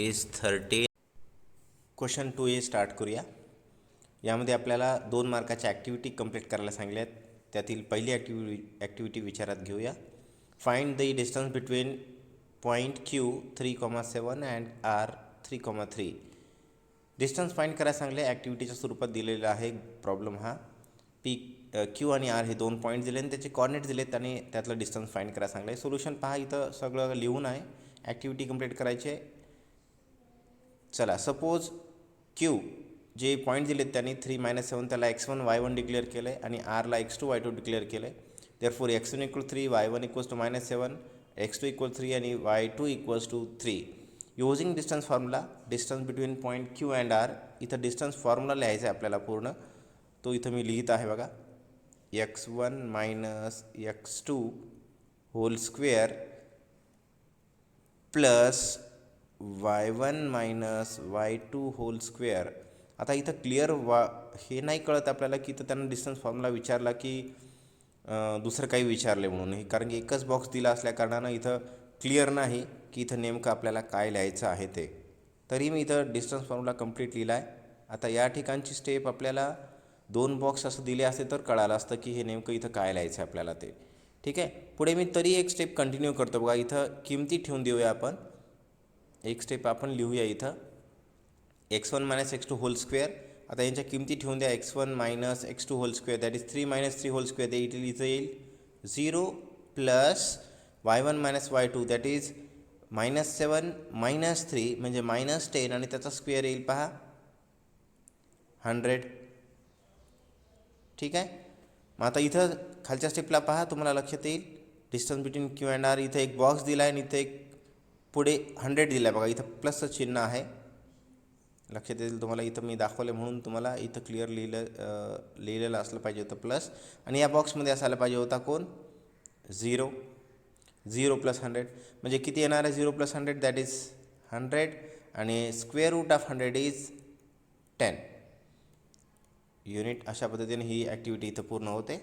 is 13. Question 2a start करूया. यामध्ये आपल्याला 2 मार्काच्या ॲक्टिव्हिटी कंप्लीट करायला सांगितल्या आहेत. त्यातील पहिली ॲक्टिव्हिटी विचारात घेऊया. Find the distance between point Q 3,7 and R 3,3. Distance find करायला सांगले. ॲक्टिव्हिटीच्या स्वरूपात दिलेला आहे प्रॉब्लेम हा. Q आणि R हे 2 पॉईंट दिले आणि त्याचे कॉर्डिनेट दिलेत आणि त्यातलं डिस्टन्स फाइंड करायला सांगलं आहे. सोल्युशन पहा, इथं सगळं लिहून आहे. ॲक्टिव्हिटी कंप्लीट करायची आहे. चला, सपोज Q जे पॉईंट दिलेत त्यांनी 3 -7 त्याला x1 y1 डिक्लेअर केलं आहे आणि Rला x2 y2 डिक्लेअर केलं आहे. देअरफॉर x1 = 3, y1 = -7, x2 = 3 आणि y2 = 3. Using distance formula, distance between point Q and R. इथं डिस्टन्स फॉर्म्युला लिहायचा आहे आपल्याला पूर्ण. तो इथं मी लिहित आहे बघा. x1 - x2 whole square plus y1 - y2 whole square. आता इथं क्लिअर हे नाही कळत आपल्याला की इथं त्यांना डिस्टन्स फॉर्म्युला विचारला की दुसरं काही विचारले म्हणून. हे कारण की एकच बॉक्स दिला असल्या कारणानं इथं क्लिअर नाही की इथं नेमकं आपल्याला काय लिहायचं आहे ते. तरी मी इथं डिस्टन्स फॉर्म्युला कंप्लीट लिहिला आहे. आता या ठिकाणची स्टेप आपल्याला 2 बॉक्स असं दिले असते तर कळालं असतं की हे नेमकं इथं काय लिहायचं आहे आपल्याला ते. ठीक आहे, पुढे मी तरी एक स्टेप कंटिन्यू करतो बघा. इथं किमती ठेवून देऊया आपण. एक स्टेप आपण लिहूया इथं x1 - x2 होल स्क्वेअर. आता यांच्या किमती ठेवून द्या. x1 - x2 whole square that is 3 - 3 whole square ते इथं येईल 0 plus y1 - y2 that is -7 - 3 म्हणजे -10 आणि त्याचा स्क्वेअर येईल पहा 100. ठीक आहे. मग आता इथं खालच्या स्टेपला पहा, तुम्हाला लक्षात येईल distance between Q and R. इथं एक बॉक्स दिला आहे आणि इथं एक पुढे 100 दिला आहे बघा. इथं प्लसचं चिन्ह आहे, लक्षात येईल तुम्हाला. इथं मी दाखवलं म्हणून तुम्हाला इथं क्लिअर लिहिलेलं असलं पाहिजे होतं प्लस. आणि या बॉक्समध्ये असायला पाहिजे होता कोण 0. 0 + 100 म्हणजे किती येणार आहे 0 + 100 दॅट इज 100 आणि square root of 100 is 10 unit. अशा पद्धतीने ही ॲक्टिव्हिटी इथं पूर्ण होते.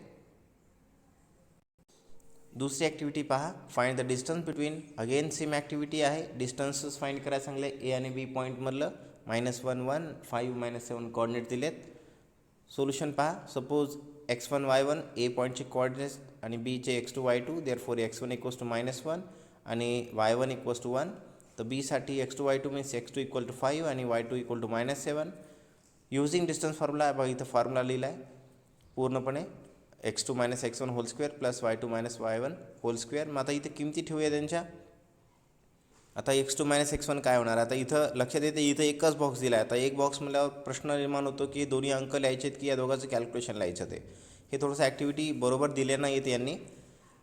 दुसरी ॲक्टिव्हिटी पहा. Find the distance between, again same activity आहे. डिस्टन्सेस फाइंड करायला सांगले ए आणि बी पॉईंटमधलं. -1 1 5 -7 कॉर्डिनेट दिलेत. सोल्युशन पहा. सपोज x1 y1 ए पॉईंटचे कॉर्डिनेट्स आणि बीचे x2 y2. देअरफॉर x1 = -1 आणि y1 = 1. तर बीसाठी x2 y2 मीन्स x2 = 5 आणि y2 = -7. यूजिंग डिस्टन्स फॉर्म्युला बघा, इथं फॉर्म्युला लिहिला आहे पूर्णपणे. x2 minus x1 whole square plus y2 minus y1 whole square. मग आता इथे किमती ठेवूया त्यांच्या. आता x2 मायनस x1 काय होणार. आता इथं लक्षात येते इथं एकच बॉक्स दिला आहे. आता एक बॉक्स म्हटल्यावर प्रश्न निर्माण होतो की दोन्ही अंक लिहायचे आहेत की या दोघांचं कॅल्क्युलेशन लिहायचं. ते हे थोडंसं ॲक्टिव्हिटी बरोबर दिले नाही आहेत यांनी.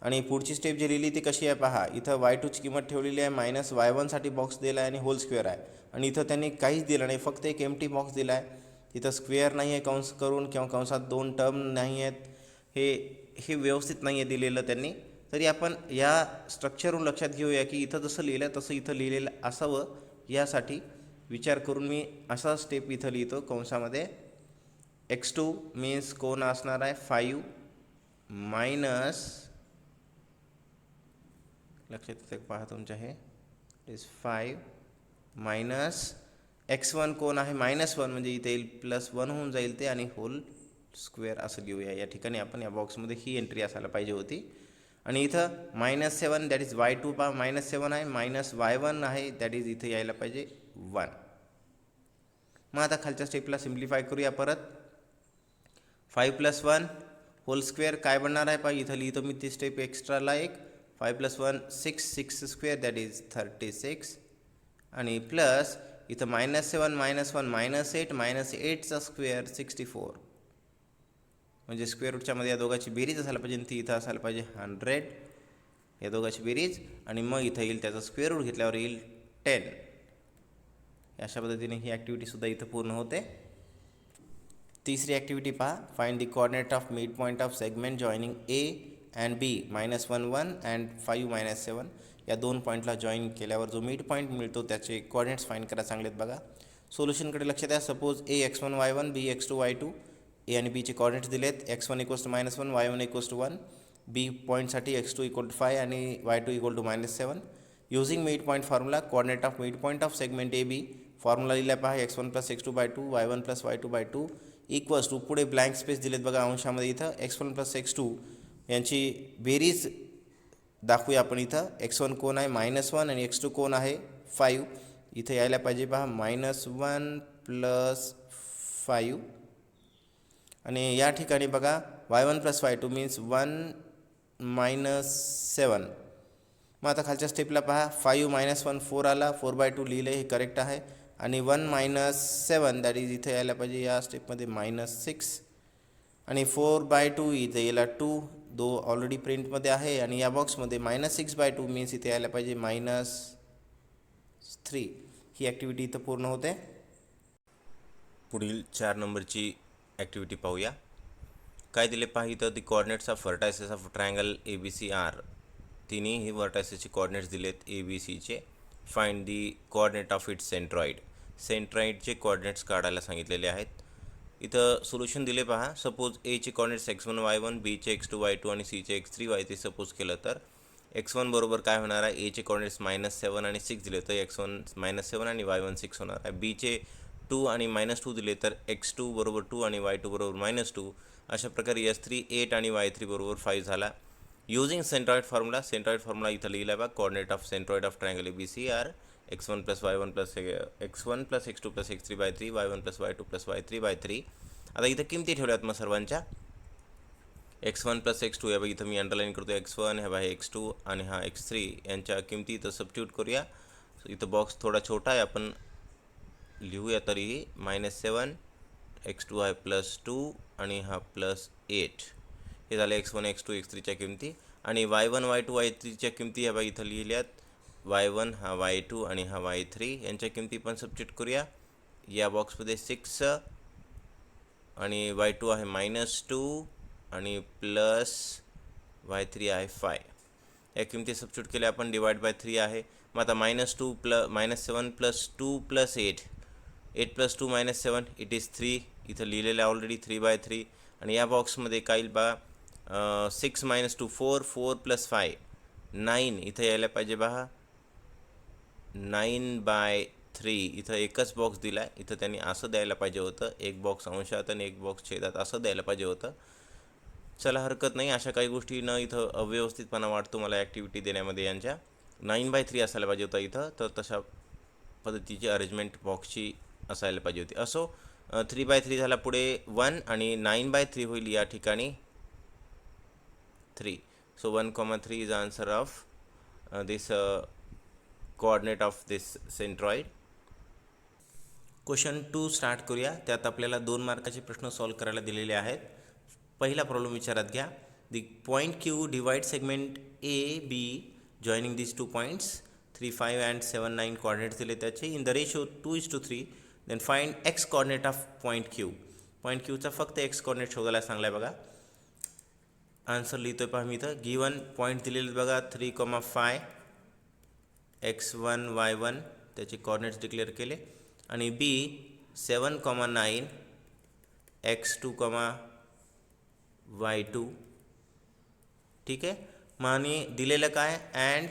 आणि पुढची स्टेप जी लिहिली ती कशी आहे पहा. इथं y2ची किंमत ठेवलेली आहे मायनस y1साठी बॉक्स दिला आहे आणि होल स्क्वेअर आहे. आणि इथं त्यांनी काहीच दिलं नाही, फक्त एक एम्प्टी बॉक्स दिला आहे. इथं स्क्वेअर नाही आहे कंस करून किंवा कंसात 2 टर्म नाही आहेत. हे व्यवस्थित नाही आहे दिलेलं त्यांनी. तरी आपण या स्ट्रक्चरवरून लक्षात घेऊया की इथं जसं लिहिलं आहे तसं इथं लिहिलेलं असावं. यासाठी विचार करून मी असा स्टेप इथं लिहितो कंसामध्ये. x2 मीन्स कोण असणार आहे 5 मायनस, लक्षात येतं पहा तुमच्या, हे इज 5 मायनस x1 कोण आहे -1 म्हणजे इथे येईल +1 होऊन जाईल ते आणि होल स्क्वेअर असं लिहूया. या ठिकाणी आपण या बॉक्समध्ये ही एंट्री असायला पाहिजे होती. आणि इथं -7 दॅट इज y2 पहा -7 आहे, मायनस y1 आहे दॅट इज इथे यायला पाहिजे 1. मग आता खालच्या स्टेपला सिम्प्लिफाय करूया परत. 5 + 1 होल स्क्वेअर काय बनणार आहे पहा. इथं लिहितो मी ती स्टेप एक्स्ट्राला एक. 5 + 1 6 स्क्वेअर दॅट इज 36 आणि प्लस इथं -7 -1 -8 8चा स्क्वेअर 64 म्हणजे स्क्वेअर रूटच्या मध्ये या दोघांची बेरीज असायला पाहिजे आणि ती इथं असायला पाहिजे 100 या दोघांची बेरीज. आणि मग इथं येईल त्याचा स्क्वेअर रूट घेतल्यावर येईल 10. अशा पद्धतीने ही ॲक्टिव्हिटीसुद्धा इथं पूर्ण होते. तिसरी ॲक्टिव्हिटी पहा. Find the coordinate of mid point of segment joining A and B -1 1 and 5 -7 या दोन पॉईंटला जॉईन केल्यावर जो मिड पॉईंट मिळतो त्याचे कोऑर्डिनेट्स फाइंड करा. चांगलेत बघा. सोल्युशनकडे लक्ष द्या. Suppose A x1 y1 B x2 y2 ए आणि बीचे कॉर्डिनेट्स दिलेत. x1 = -1 y1 = 1. बी पॉईंटसाठी x2 = 5 आणि y2 = -7. Using mid point formula coordinate of mid point of segment AB formula लिहिला पहा. x1 + x2/2 y1 + y2/2 equals to पुढे ब्लँक स्पेस दिलेत बघा अंशामध्ये. इथं x1 + x2 यांची बेरीज दाखवूया आपण. इथं x1 कोण आहे -1 आणि x2 कोण आहे 5. इथं यायला पाहिजे पहा -1 + 5 आणि या ठिकाणी बघा y1 + y2 मीन्स 1 - 7. मग आता खालच्या स्टेपला पहा. 5 - 1 4 आला, 4/2 लिहिलं हे करेक्ट आहे. आणि 1 - 7 दॅट इज इथे यायला पाहिजे या स्टेपमध्ये -6 आणि 4/2 इथे यायला 2 दो ऑलरेडी प्रिंटमध्ये आहे. आणि या बॉक्समध्ये -6/2 मीन्स इथे यायला पाहिजे -3. ही ॲक्टिव्हिटी इथं पूर्ण होते. पुढील 4 नंबरची ॲक्टिव्हिटी पाहूया. काय दिले पहा. इथं the coordinates of vertices of triangle ABCR. तिन्ही व्हर्टायसेसचे कोऑर्डिनेट्स दिलेत ABCचे. Find the coordinate of its centroid. सेंट्रॉइडचे कोऑर्डिनेट्स काढायला सांगितलेले आहेत. इथं सोल्युशन दिले पहा. Suppose Aचे coordinates x1 y1 Bचे x2 y2 आणि Cचे x3 y3 सपोज केलं तर x1 बरोबर काय होणार आहे. Aचे कोऑर्डिनेट्स -7 आणि 6 दिले तर x1 -7 आणि y1 6 होणार आहे. Bचे 2 आणि -2 दिले तर x2 बरोबर 2 आणि y2 बरोबर -2. अशा प्रकारे s3 8 आणि y3 बरोबर 5 झाला. Using centroid formula. Centroid formula इथं लिहिला बघा. Coordinate of centroid of triangle ABCR x1 + y1 + x1 + x2 + x3/3 y1 + y2 + y3/3. आता इथं किमती ठेवल्यात मग सर्वांच्या. x1 + x2 या बघ इथं मी अंडरलाईन करतो. x1 ह्या बाय x2 आणि हा x3 यांच्या किमती इथं सबस्टिट्यूट करूया. इथं बॉक्स थोडा छोटा आहे, आपण लिहूया तरीही. -7 x2 आहे +2 आणि हा +8 हे झाले x1 x2 x3च्या किमती. आणि y1 y2 y3च्या किमती ह्या बाई इथं लिहिल्यात. y1 हा y2 आणि हा y3 यांच्या किमती पण सबस्टिट्यूट करूया. या बॉक्समध्ये 6 आणि y2 आहे -2 आणि प्लस y3 आहे 5. या किमती सबस्टिट्यूट केल्या आपण. /3 आहे. मग आता -7 + 2 + 8 8 + 2 -7 इट इज 3. इथं लिहिलेलं आहे ऑलरेडी 3/3. आणि या बॉक्समध्ये काय येईल बघा. 6 - 2 4 4 + 5 9 इथं यायला पाहिजे पहा 9/3. इथं एकच बॉक्स दिला आहे. इथं त्यांनी असं द्यायला पाहिजे होतं. एक बॉक्स अंशात आणि एक बॉक्स छेदात असं द्यायला पाहिजे होतं. चला हरकत नाही. अशा काही गोष्टी न इथं अव्यवस्थितपणा वाटतो मला ॲक्टिव्हिटी देण्यामध्ये. यांच्या 9/3 असायला पाहिजे होता इथं. तर तशा पद्धतीची अरेंजमेंट बॉक्सची असायला पाहिजे होती. असो 3/3 झाला. पुढे 1 आणि 9/3 होईल या ठिकाणी. 3. So 1 comma 3 is the answer of this coordinate of this centroid. Question 2 start करूया. त्यात आपल्याला 2 मार्काचे प्रश्न सॉल्व करायला दिलेले आहेत. पहिला प्रॉब्लेम विचारात घ्या. The point Q divide segment A B joining this 2 points 3, 5 and 7, 9 coordinates दिले त्याचे in the ratio 2:3. Then find x coordinate of point Q. Point क्यूचा फक्त एक्स कोऑर्डिनेट शोधायला सांगला आहे बघा. आन्सर लिहितोय पहा मी इथं. गिवन पॉईंट दिलेले बघा 3,5 x1 y1 त्याचे कोऑर्डिनेट्स डिक्लेअर केले आणि बी 7,9 x2, y2. ठीक आहे. मग आणि दिलेलं काय अँड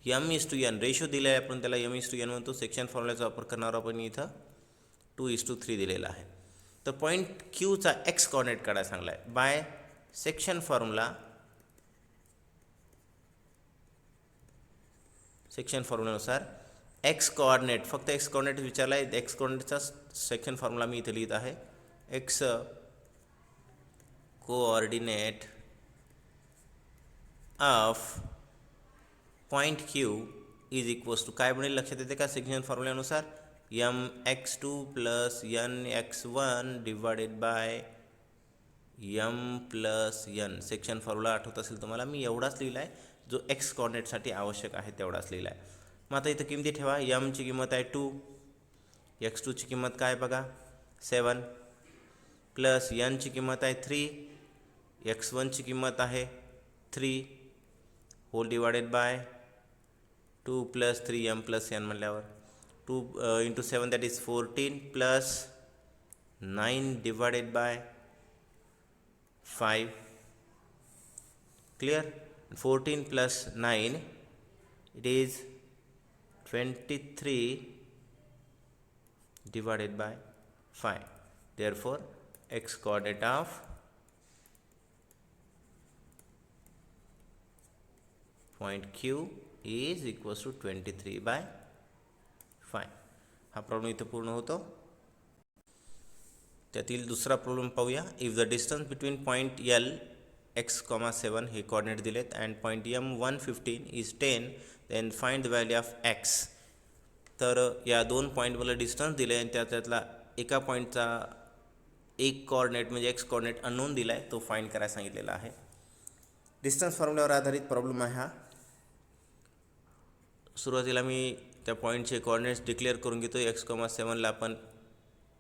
m:n रेशो दिला आहे आपण त्याला m:n म्हणतो. सेक्शन फॉर्म्युल्याचा वापर करणार आपण इथं 2:3 दिलेला आहे. तर पॉईंट क्यूचा एक्स कोऑर्डिनेट काढायला सांगला आहे बाय सेक्शन फॉर्म्युला. सेक्शन फॉर्म्युल्यानुसार एक्स कोऑर्डिनेट फक्त एक्स कोऑर्डिनेट विचारला आहे. एक्स कोऑर्डिनेटचा सेक्शन फॉर्म्युला मी इथे लिहित आहे. X coordinate of point Q is equals to काय बनेल लक्षात येते का सेक्शन फॉर्म्युल्यानुसार mx2 plus nx1 divided by m plus n. Section formula आठवत असेल तुम्हाला. मी एवढाच लिहिला आहे जो एक्स कोऑर्डिनेटसाठी आवश्यक आहे तेवढाच लिहिला आहे. मग आता इथं किमती ठेवा. ची किंमत आहे 2, x2 ची किंमत काय बघा 7 प्लस n ची किंमत आहे 3, x1 ची किंमत आहे 3 whole divided by 2 plus 3m plus n म्हणल्यावर 2 into 7 that is 14 plus 9 divided by 5. Clear? 14 plus 9 it is 23 divided by 5. Therefore x coordinate of point Q is equals to 23 by 5. हा problem इथे पूर्ण होतो. त्यातील दुसरा प्रॉब्लेम पाहूया. If the distance between point L x,7 हे coordinate दिलेत and point M 115 is 10 then find the value of x. तर या दोन पॉईंटमध्ये डिस्टन्स दिले आणि त्यातला एका पॉईंटचा एक कोऑर्डिनेट म्हणजे एक्स कोऑर्डिनेट अननोन दिला आहे तो फाइंड करायला सांगितलेला आहे. डिस्टन्स फॉर्म्युल्यावर आधारित प्रॉब्लेम आहे हा. सुरुवातीला मी त्या पॉईंटचे कोऑर्डिनेट्स डिक्लेअर करून घेतो. x,7ला आपण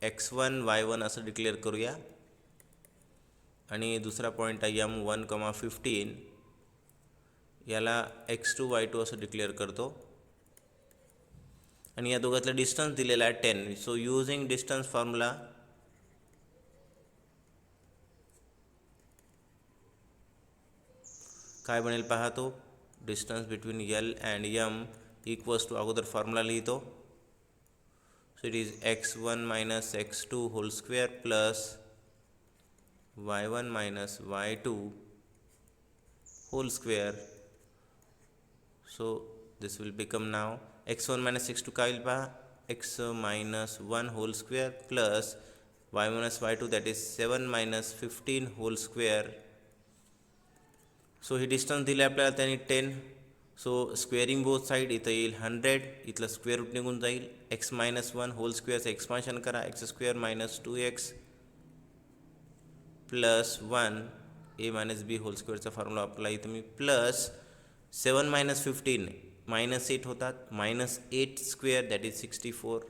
x1 y1 असं डिक्लेअर करूया आणि दुसरा पॉईंट आहे M1,15 याला x2 y2 असं डिक्लेअर करतो आणि या दोघातलं डिस्टन्स दिलेला आहे 10. सो युजिंग डिस्टन्स फॉर्म्युला काय बनेल पाहतो. Distance between L and M equals to अगोदर फॉर्म्युला लिहितो. So it is x1 minus x2 whole square plus y1 minus y2 whole square. So this will become now x1 minus x2 काय होईल पहा x minus 1 whole square plus y minus y2 that is 7 minus 15 whole square. So हे distance दिले आपल्याला त्यांनी 10. So squaring both side इथं येईल 100. इथलं स्क्वेअर रूट निघून जाईल. एक्स मायनस 1 होल स्क्वेअरचं एक्सपान्शन करा. X square minus 2x plus 1 ए मायनस बी होल स्क्वेअरचा फॉर्म्युला वापरला इथं मी. प्लस 7 मायनस 15 मायनस 8 होतात. Minus 8 square that is 64.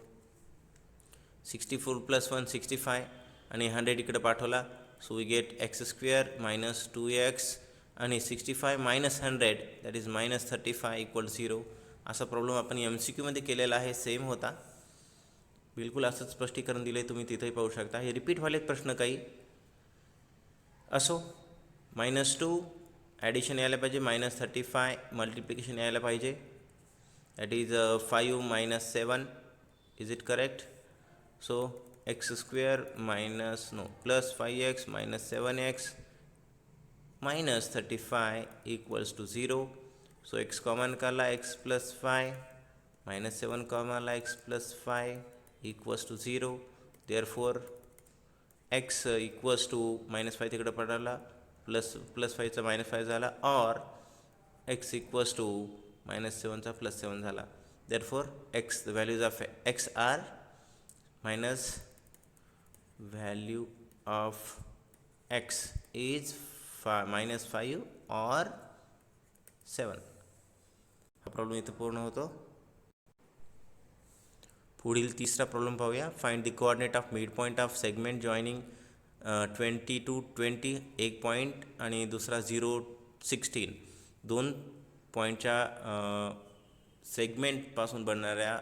64 plus 1 65 आणि 100 इकडे पाठवला. So we get x square minus 2x आणि 65 minus 100 that is minus 35 equal 0. असा प्रॉब्लेम आपण MCQमध्ये केलेला आहे. सेम होता. बिलकुल असंच स्पष्टीकरण दिलं आहे तुम्ही तिथेही पाहू शकता. हे रिपीट व्हायलेत प्रश्न काही असो. -2 ॲडिशन यायला पाहिजे. -35 मल्टिप्लिकेशन यायला पाहिजे. That is 5 minus 7. Is it correct? So x square minus plus 5x minus 7x minus 35 equals to 0. So x common काढला x प्लस 5 मायनस 7 कॉमनला x plus 5 equals to 0. Therefore x equals to -5 तिकडे पडाला +5चा -5 झाला, और x equals to -7चा +7 झाला. Therefore x, the values of x are minus value of x is -5 और 7. हा problem इथं पूर्ण होतो. पुढील तिसरा प्रॉब्लेम पाहूया. Find the coordinate of mid point of segment joining 20 to 20, एक पॉईंट आणि दुसरा 0, 16. दोन पॉईंटच्या सेगमेंटपासून बनणाऱ्या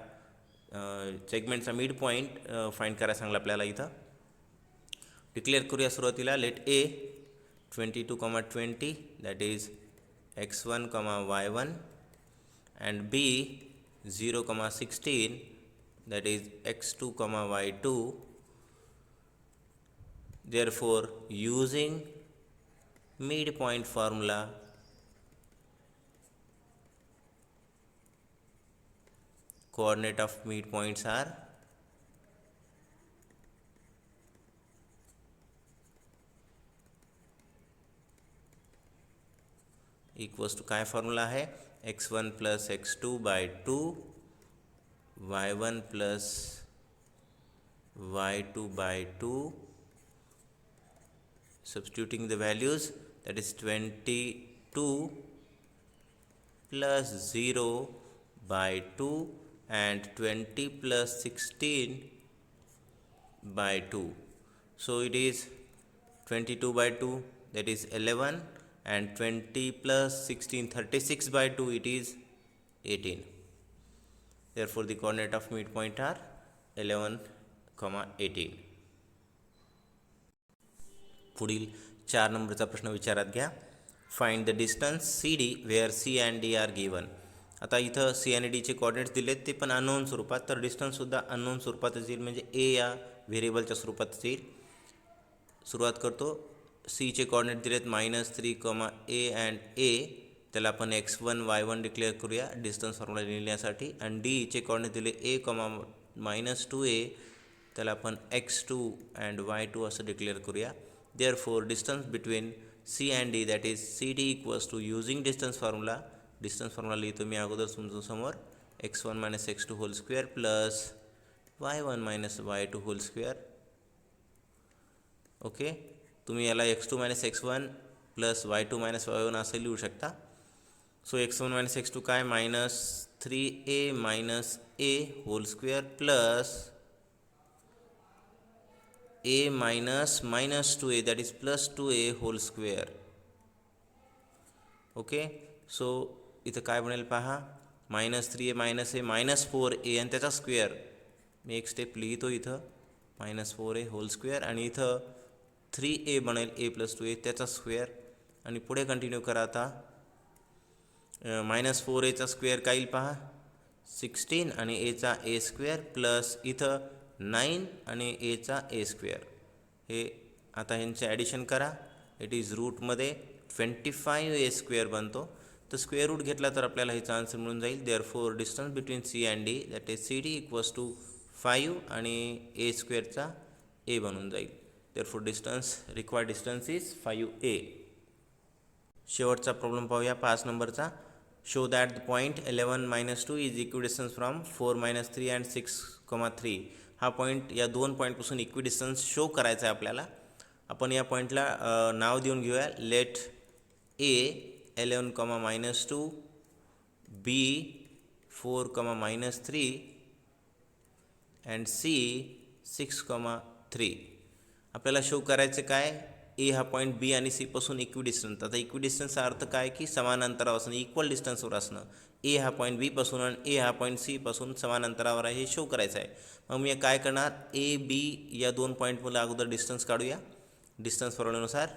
सेगमेंटचा मिड पॉईंट फाइंड करायला सांगला आपल्याला. इथं डिक्लेअर करूया सुरुवातीला. Let A 22,20 that is x1, y1 and b 0,16 that is x2, y2. Therefore, using midpoint formula, coordinate of midpoints are equals to काय फॉर्मूला है, x1 plus x2 by 2, y1 plus y2 by 2. Substituting the values, that is 22 plus 0 by 2 and 20 plus 16 by 2. So it is 22 by 2, that is 11, and 20 plus 16, 36 by 2, it is 18. Therefore, the coordinate of midpoint are 11, 18. पुढील 4 नंबरचा प्रश्न विचारात घ्या. Find the distance C D where C and D are given. आता इथं C आणि डीचे coordinates दिलेत, ते पण अननोन स्वरूपात, तर डिस्टन्ससुद्धा अननोन स्वरूपातच येईल, म्हणजे ए या व्हेरिएबलच्या स्वरूपातच येईल. सुरुवात करतो. सीचे कॉर्डिनेट दिलेत -3, ए अँड ए, त्याला आपण x1, y1 डिक्लेअर करूया डिस्टन्स फॉर्म्युला लिहिण्यासाठी. आणि डीचे कॉर्डिनेट दिले ए, -2a, त्याला आपण x2 अँड y2 असं डिक्लेअर करूया. Therefore, distance between C and D, that is CD equals to, using distance formula लिहितो मी अगोदर तुमच्या समोर, x1 minus x2 whole square plus y1 minus y2 whole square. Okay, तुम्ही याला x2 minus x1 plus y2 minus y1 असं लिहू शकता. So x1 minus x2 काय, -3a minus a whole square plus a minus 2a, that is plus 2a whole square. Okay, so इथं काय बनेल पहा, -3a minus a -4a आणि त्याचा स्क्वेअर. मी एक स्टेप लिहितो इथं, -4a whole square, आणि इथं 3a बनेल a plus 2a त्याचा स्क्वेअर. आणि पुढे कंटिन्यू करा. आता -4a चा स्क्वेअर काय येईल पहा, 16, आणि a चा a स्क्वेअर प्लस इथं 9 आणि a चा a स्क्वेअर. हे आता ह्यांचे ॲडिशन करा. इट इज रूटमध्ये 25a स्क्वेअर बनतो. तर स्क्वेअर रूट घेतला तर आपल्याला ह्याचा आन्सर मिळून जाईल. Therefore distance between C and D, that is C D equals to 5 आणि a स्क्वेअरचा a बनून जाईल. Therefore required distance is 5a. शेवटचा प्रॉब्लेम पाहूया 5 नंबरचा. Show that the point 11 - 2 is equidistance from 4 - 3 and 6,3. हा पॉईंट, या दोन पॉईंटपासून इक्विडिस्टन्स शो करायचा आहे आपल्याला. आपण या पॉईंटला नाव देऊन घेऊया. Let A 11, -2, B 4, -3 and C 6,3. आपल्याला शो करायचं काय, ए हा पॉईंट बी आणि सी पासून इक्विडिस्टन्स. आता इक्विडिस्टन्सचा अर्थ काय की समान अंतरावर असणं, इक्वल डिस्टन्सवर असणं. ए हा पॉईंट बी पासून आणि ए हा पॉईंट सी पासून समान अंतरावर आहे, हे शो करायचं आहे. मग मी काय करणार, ए बी या दोन पॉईंटमध्ये अगोदर डिस्टन्स काढूया डिस्टन्स फॉर्म्युल्यानुसार.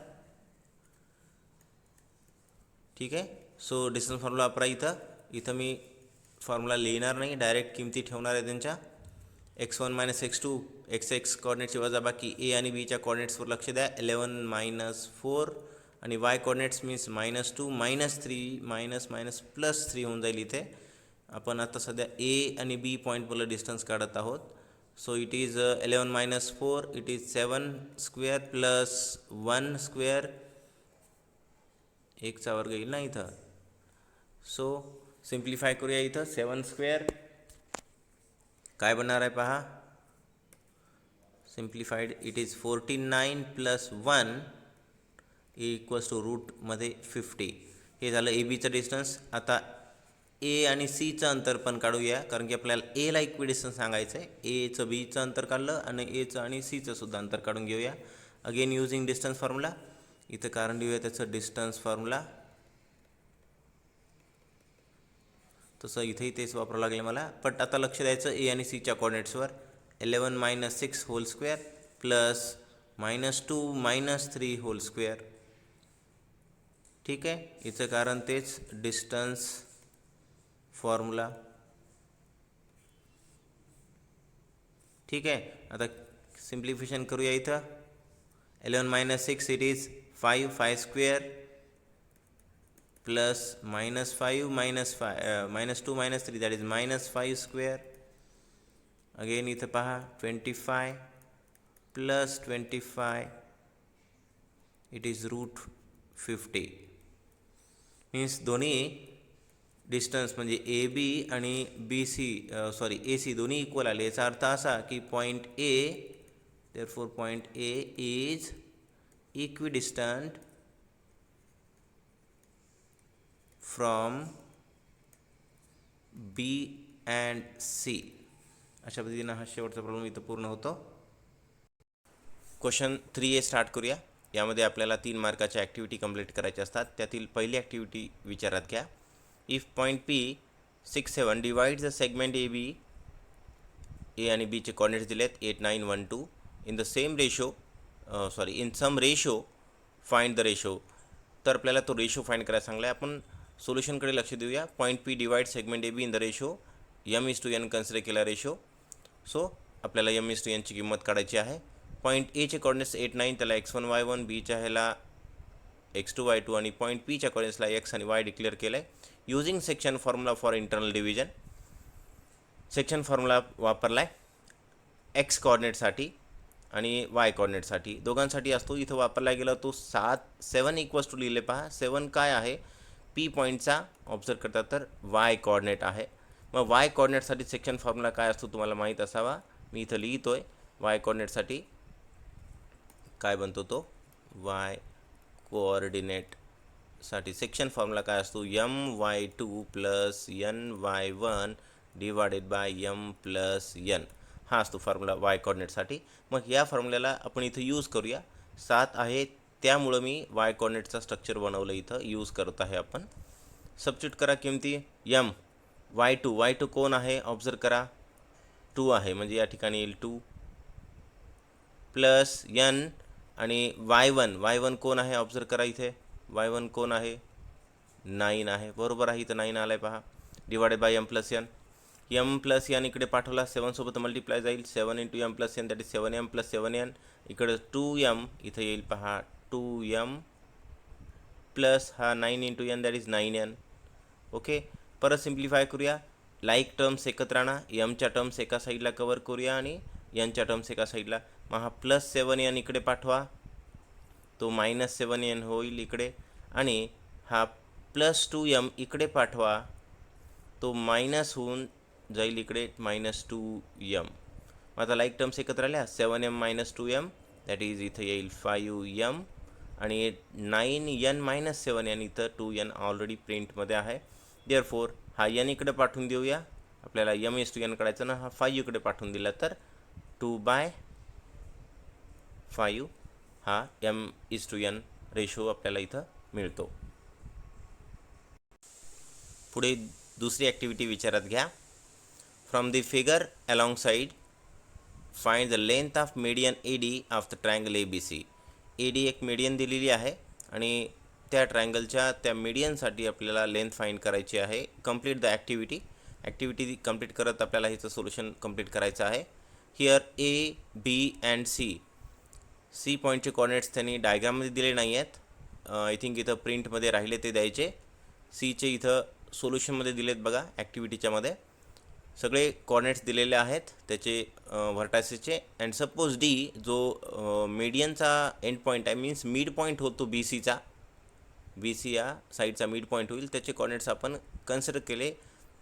ठीक आहे, सो डिस्टन्स फॉर्म्युला वापरा. इथं मी फॉर्म्युला लिहिणार नाही, डायरेक्ट किमती ठेवणार आहे त्यांच्या. x1 - x2, x कॉर्डिनेटची वजाबाकी, ए आणि बीच्या कॉर्डिनेट्सवर लक्ष द्या. 11 - 4 आणि y कॉर्डिनेट्स मीन्स -2 -3 +3 होऊन जाईल. इथे आपण आता सध्या ए आणि बी पॉईंटवर डिस्टन्स काढत आहोत. So it is 11 - 4, it is 7 square plus 1 square 1चा वर्ग येईल ना इथं. सो सिम्प्लिफाय करूया. इथं 7 स्क्वेअर काय बनणार आहे पहा. Simplified it is 49 + 1 equals to रूटमध्ये 50. हे झालं ए बीचं डिस्टन्स. आता ए आणि सीचं अंतर पण काढूया, कारण की आपल्याला एला इक्विडिस्टन्स सांगायचं आहे. एचं बीचं अंतर काढलं आणि एचं आणि सीचं सुद्धा अंतर काढून घेऊया. Again using distance formula. इथं कारण देऊया त्याचं डिस्टन्स फॉर्म्युला. तसं इथेही तेच वापरावं लागेल मला. पण आता लक्ष द्यायचं ए आणि सीच्या कॉर्डिनेट्सवर. 11 - 6 whole square plus -2 - 3 whole square. ठीक आहे. इथं कारण तेच डिस्टन्स फॉर्म्युला. ठीक आहे. आता सिम्प्लिफिकेशन करूया. इथं 11 - 6 it is 5 square plus -5 - 2 - 3 that is -5 square. Again इथं पहा 25 प्लस 25 इट इज √50. मीन्स दोन्ही डिस्टन्स म्हणजे ए बी आणि बी सी ए सी दोन्ही इक्वल आले. याचा अर्थ असा की point A, therefore point A is equidistant from B and C. अशा पद्धतीनं हा शेवटचा प्रॉब्लेम इथं पूर्ण होतो. क्वेश्चन 3A स्टार्ट करूया. यामध्ये आपल्याला 3 मार्काच्या ॲक्टिव्हिटी कंप्लीट करायच्या असतात. त्यातील पहिली ॲक्टिव्हिटी विचारात घ्या. If point P 6, 7 divides the segment A B. A आणि बीचे कॉर्डिनेट्स दिलेत 8, 9, 1, 2 in the same ratio in sum ratio find the ratio. तर आपल्याला तो रेशो फाइंड करायला सांगला आहे. आपण सोल्युशनकडे लक्ष देऊया. Point P divide segment A be in the ratio m:n consider केला रेशो. सो आपल्याला m:n ची किंमत काढायची आहे. पॉईंट एचे कॉर्डिनेट्स 8, 9 त्याला x1, y1, बीच्या ह्याला x2, y2 आणि पॉईंट पीच्या कॉर्डिनेट्सला x आणि y डिक्लेअर केलं आहे. Using section formula for internal division. Section formula वापरला आहे x कॉर्डिनेटसाठी आणि y कॉर्डिनेटसाठी, दोघांसाठी असतो. इथं वापरला गेला तो 7 इक्वल्स टू लिहिले पहा. 7 काय आहे, पी पॉईंटचा ऑब्झर्व करतात तर y कॉर्डिनेट आहे. मग y कॉर्डिनेटसाठी सेक्शन फॉर्म्युला काय असतो तुम्हाला माहीत असावा. मी इथं लिहितो आहे. y कॉर्डिनेटसाठी काय बनतो तो, y कोऑर्डिनेटसाठी सेक्शन फॉर्म्युला काय असतो, my2 plus ny1 divided by m plus n. हा असतो फॉर्म्युला y कॉर्डिनेटसाठी. मग या फॉर्म्युल्याला आपण इथं यूज करूया. 7 आहे त्यामुळं मी y कॉर्डिनेटचा स्ट्रक्चर बनवलं, इथं यूज करत आहे आपण. सबस्टिट्यूट करा किमती. m y2 कोण आहे ऑब्झर्व करा, 2 आहे म्हणजे या ठिकाणी येईल 2 प्लस n आणि y1 कोण आहे ऑब्झर्व करा. इथे y1 कोण आहे, 9 आहे. बरोबर आहे, इथं 9 आलं आहे पहा. Divided by m plus n इकडे पाठवला 7 सोबत मल्टिप्लाय जाईल. 7 × m plus n that is 7m plus 7n. इकडे 2m इथं येईल पहा 2m प्लस हा 9 × n that is 9n. Okay. परत सिम्प्लिफाय करूया. लाईक टर्म्स एकत्र आणा. mच्या टर्म्स एका साईडला कवर करूया आणि nच्या टर्म्स एका साईडला. मग हा प्लस 7n इकडे पाठवा, तो -7n होईल इकडे. आणि हा प्लस 2m इकडे पाठवा, तो मायनस होऊन जाईल इकडे -2m. आता लाईक टर्म्स एकत्र आल्या. 7m - 2m दॅट इज इथं येईल 5m आणि 9n - 7n इथं 2n ऑलरेडी प्रिंटमध्ये आहे. देअरफोर हा n इकडे पाठवून देऊया. आपल्याला m:n काढायचं ना, हा 5 इकडे पाठवून दिला तर 2/5 हा m:n रेशो आपल्याला इथं मिळतो. पुढे दुसरी ॲक्टिव्हिटी विचारात घ्या. From the figure along side find the length of median AD of the triangle ABC. AD एक मीडियन दिलेली आहे आणि त्या ट्रायंगलच्या त्या मीडियनसाठी आपल्याला लेंथ फाइंड करायची आहे. कंप्लीट द ॲक्टिव्हिटी कंप्लीट करत आपल्याला ह्याचं सोल्युशन कंप्लीट करायचं आहे. Here A, B and C पॉईंटचे कॉर्डिनेट्स त्यांनी डायग्राममध्ये दिले नाही आहेत. आय थिंक इथं प्रिंटमध्ये राहिले ते द्यायचे. Cचे इथं सोल्युशनमध्ये दिलेत बघा. ॲक्टिव्हिटीच्यामध्ये सगळे कॉर्डिनेट्स दिलेले आहेत त्याचे व्हर्टायसेसचे. अँड सपोज D जो मीडियनचा एंड पॉईंट आहे, मीन्स मिड पॉईंट होतो BCचा. बी सी या साईडचा मिड पॉईंट होईल त्याचे कॉर्डिनेट्स आपण कन्सिडर केले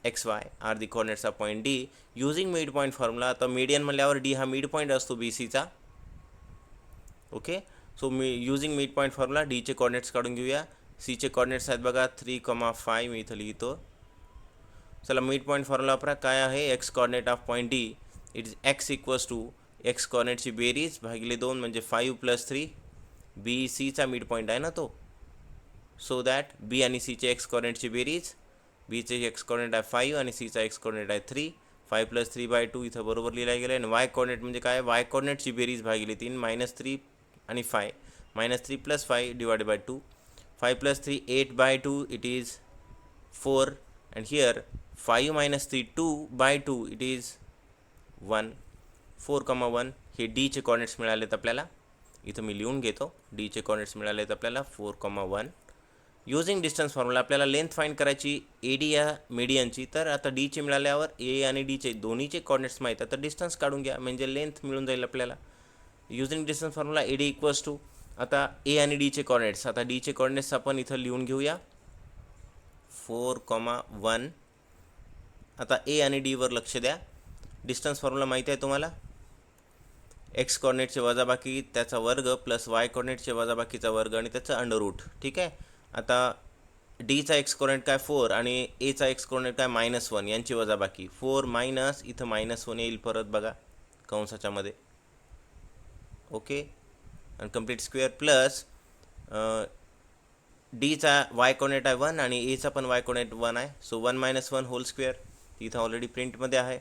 x Y are the coordinates of point D using mid point formula. आता मीडियन म्हणल्यावर डी हा मिड पॉईंट असतो बी सीचा. ओके, सो मी युजिंग मिड पॉईंट फॉर्म्युला डीचे कॉर्डिनेट्स काढून घेऊया. सीचे कॉर्डिनेट्स आहेत बघा 3,5 मी इथं लिहितो. चला मिड पॉईंट फॉर्म्युला वापरा. काय आहे x coordinate of point D it is x equals to x कॉर्डिनेटची बेरीज भागिले 2 म्हणजे 5 + 3. बी सीचा मिड पॉईंट आहे ना तो, सो दॅट बी आणि सीचे एक्स कॉर्डिनेटची बेरीज, बीचे एक्स कॉर्डिनेट आहे 5 आणि सीचा एक्स कॉर्डिनेट आहे 3. 5 + 3/2 इथं बरोबर लिहिला गेलं आहे. आणि वाय कॉर्डिनेट म्हणजे काय, वाय कॉर्डिनेटची बेरीज भागिले 3 -3 आणि 5 -3 + 5 / 2. 5 + 3 8/2 it is 4 and here 5 - 3 2/2 it is 1. 4,1 हे डीचे कॉर्डिनेट्स मिळालेत आपल्याला. इथं मी लिहून घेतो. डीचे कॉर्डिनेट्स मिळालेत आपल्याला 4,1. युजिंग डिस्टन्स फॉर्म्युला आपल्याला लेंथ फाइंड करायची ए डी या मीडियनची. तर आता डीचे मिळाल्यावर ए आणि डीचे दोन्हीचे कॉर्डिनेट्स माहीत आहे तर डिस्टन्स काढून घ्या म्हणजे लेंथ मिळून जाईल आपल्याला. Using distance formula A D equals to आता ए आणि डीचे कॉर्डिनेट्स. आता डीचे कॉर्डिनेट्स आपण इथं लिहून घेऊया 4,1. आता ए आणि डीवर लक्ष द्या. डिस्टन्स फॉर्म्युला माहिती आहे तुम्हाला, एक्स कॉर्डिनेटचे वजाबाकी त्याचा वर्ग प्लस वाय कॉर्डिनेटचे वजाबाकीचा वर्ग आणि त्याचं अंडररूट. ठीक आहे. आता डीचा एक्स कॉर्डिनेट काय 4 आणि एचा एक्स कॉर्डिनेट काय -1 यांची वजाबाकी 4 मायनस इथं -1 येईल परत बघा कंसाच्यामध्ये. ओके, आणि कंप्लीट स्क्वेअर प्लस डीचा वाय कॉर्डिनेट आहे 1 आणि एचा पण वाय कॉर्डिनेट 1 आहे. सो 1 - 1 होल स्क्वेअर इथं ऑलरेडी प्रिंटमध्ये आहे.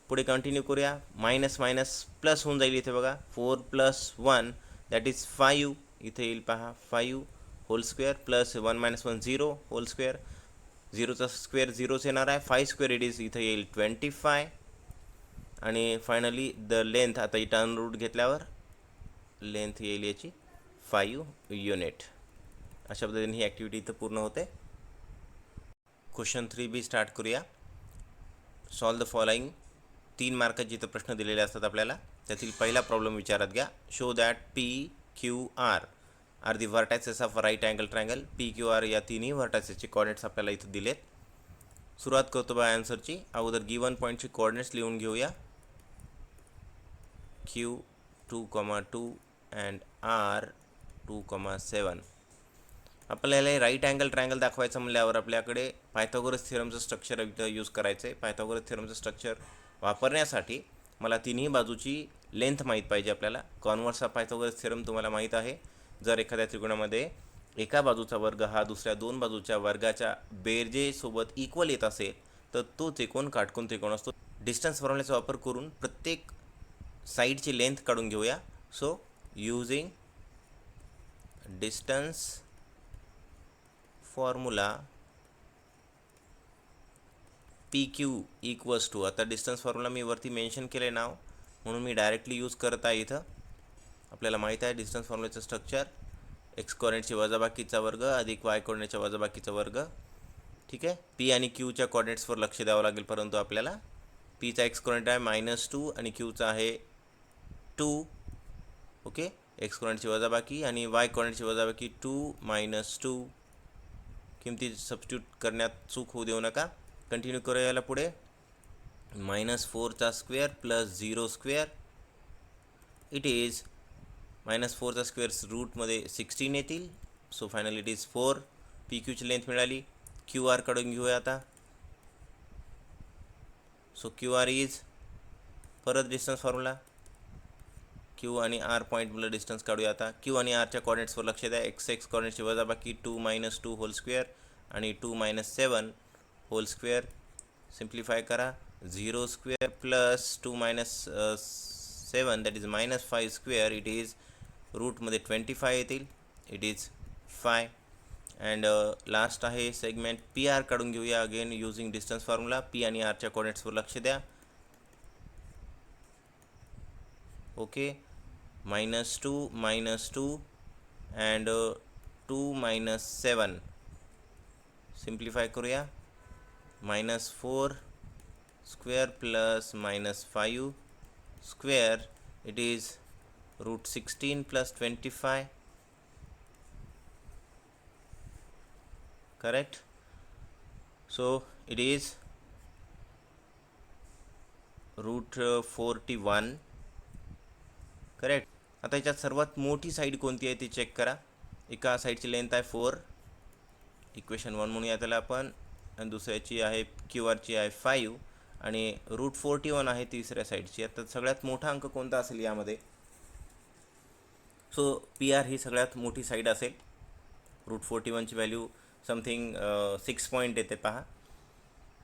पुढे कंटिन्यू करूया. मायनस मायनस प्लस होऊन जाईल इथे बघा 4 + 1 दॅट इज 5 इथे येईल पहा 5 whole square plus 1 - 1 0 whole square. 0चा स्क्वेअर 0च येणार आहे. 5 स्क्वेअर इट इज इथं येईल 25. आणि फायनली द लेंथ आता इथं अंडररूट घेतल्यावर लेंथ येईल याची 5 युनिट. अशा पद्धतीने ही ॲक्टिव्हिटी इथं पूर्ण होते. क्वेश्चन 3B स्टार्ट करूया. Solve the following. 3 मार्काचे इथं प्रश्न दिलेले असतात आपल्याला. त्यातील पहिला प्रॉब्लेम विचारात घ्या. Show that PQR are the vertices of right angle triangle. PQR या तिन्ही व्हर्टायसेसचे कॉर्डिनेट्स आपल्याला इथं दिलेत. सुरुवात करतो बा आन्सरची. अगोदर गिवन पॉईंटचे कॉर्डिनेट्स लिहून घेऊया. Q 2,2 and R 2,7. आपल्याला राईट अँगल ट्रायंगल दाखवायचं म्हणल्यावर आपल्याकडे पायथागोरस थिअरमचं स्ट्रक्चर इथं यूज करायचं आहे. पायथागोरस थिअरमचं स्ट्रक्चर वापरण्यासाठी मला तिन्ही बाजूची लेंथ माहीत पाहिजे आपल्याला. कॉन्व्हर्स ऑफ पायथागोरस थिअरम तुम्हाला माहीत आहे. जर एखाद्या त्रिकोणामध्ये एका बाजूचा वर्ग हा दुसऱ्या 2 बाजूच्या वर्गाच्या बेरजेसोबत इक्वल येत असेल तर तो त्रिकोण काटकोन त्रिकोण असतो. डिस्टन्स फॉर्म्युल्याचा वापर करून प्रत्येक साईडची लेंथ काढून घेऊया. So using distance formula PQ equals to, आता डिस्टन्स फॉर्म्युला मी वरती मेन्शन केले नाव म्हणून मी डायरेक्टली यूज करत आहे. इथं आपल्याला माहीत आहे डिस्टन्स फॉर्म्युल्याचं स्ट्रक्चर एक्स कॉर्डिनेटची वजाबाकीचा वर्ग अधिक वाय कॉर्डिनेटच्या वजाबाकीचा वर्ग. ठीक आहे. पी आणि क्यूच्या कॉर्डिनेट्सवर लक्ष द्यावं लागेल, परंतु आपल्याला पीचा एक्स कॉर्डिनेट आहे -2 आणि क्यूचा आहे 2. ओके, एक्स कॉर्डिनेटची वजाबाकी आणि वाय कॉर्डिनेटची वजाबाकी 2 - 2. किमती सबस्टिट्यूट करण्यात चूक होऊ देऊ नका. कंटिन्यू करूया याला पुढे. -4चा square plus 0 square it is -4चा स्क्वेअर रूटमध्ये 16 येतील. So finally it is 4. PQची लेंथ मिळाली. QR काढून घेऊया आता. सो QR इज परत डिस्टन्स फॉर्म्युला Q आणि R पॉईंटमधलं डिस्टन्स काढूया आता. Q आणि Rच्या कॉर्डिनेट्सवर लक्ष द्या. एक्स कॉर्डिनेटची वजाबाकी 2 - 2 होल स्क्वेअर आणि 2 - 7 होल स्क्वेअर. सिम्प्लिफाय करा. 0 square plus 2 - 7 that is -5 square it is रूटमध्ये 25 येतील. It is 5. अँड लास्ट आहे सेगमेंट PR काढून घेऊया again using distance formula. P आणि Rच्या कॉर्डिनेट्सवर लक्ष द्या. Okay, -2 - 2 and 2 - 7. सिम्प्लिफाय करूया. -4 square plus -5 square it is root 16 + 25. correct. So it is root 41, correct. आता याच्यात सर्वात मोठी साईड कोणती आहे ती चेक करा. एका साईडची लेंथ आहे 4, इक्वेशन 1 म्हणूया त्याला आपण, आणि दुसऱ्याची आहे क्यू आरची आहे 5 आणि रूट 41 आहे तिसऱ्या साईडची. आता सगळ्यात मोठा अंक कोणता असेल यामध्ये? सो पी आर ही सगळ्यात मोठी साईड असेल. रूट 41ची व्हॅल्यू समथिंग 6 पॉईंट येते पहा.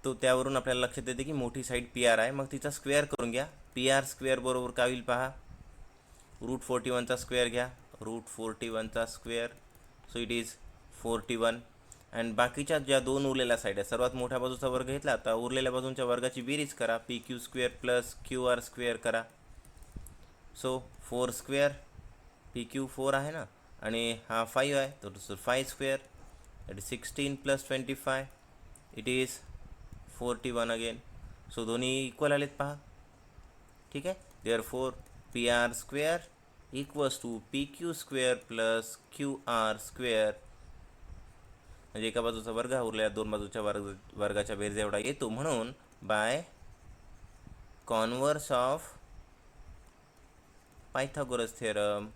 तो त्यावरून आपल्याला लक्षात येते की मोठी साईड पी आर आहे. मग तिचा स्क्वेअर करून घ्या. पी आर स्क्वेअर बरोबर काय होईल पहा. रूट 41चा स्क्वेअर घ्या. रूट 41चा square, so it is 41. And बाकीच्या ज्या दोन उरलेल्या साईड आहेत, सर्वात मोठ्या बाजूचा वर्ग घेतला, आता उरलेल्या बाजूंच्या वर्गाची बेरीज करा. P Q square plus Q R square करा. सो 4 स्क्वेअर, पी क्यू 4 आहे ना, आणि हा 5 आहे, तर 5 square that is 16 plus 25, it is 41 again. So दोन्ही इक्वल आलेत पहा. ठीक आहे. Therefore P R square equals to P Q square plus Q R square, म्हणजे एका बाजूचा वर्ग हा उरलेल्या दोन बाजूच्या वर्गाच्या बेरजे एवढा येतो. म्हणून by converse of Pythagoras theorem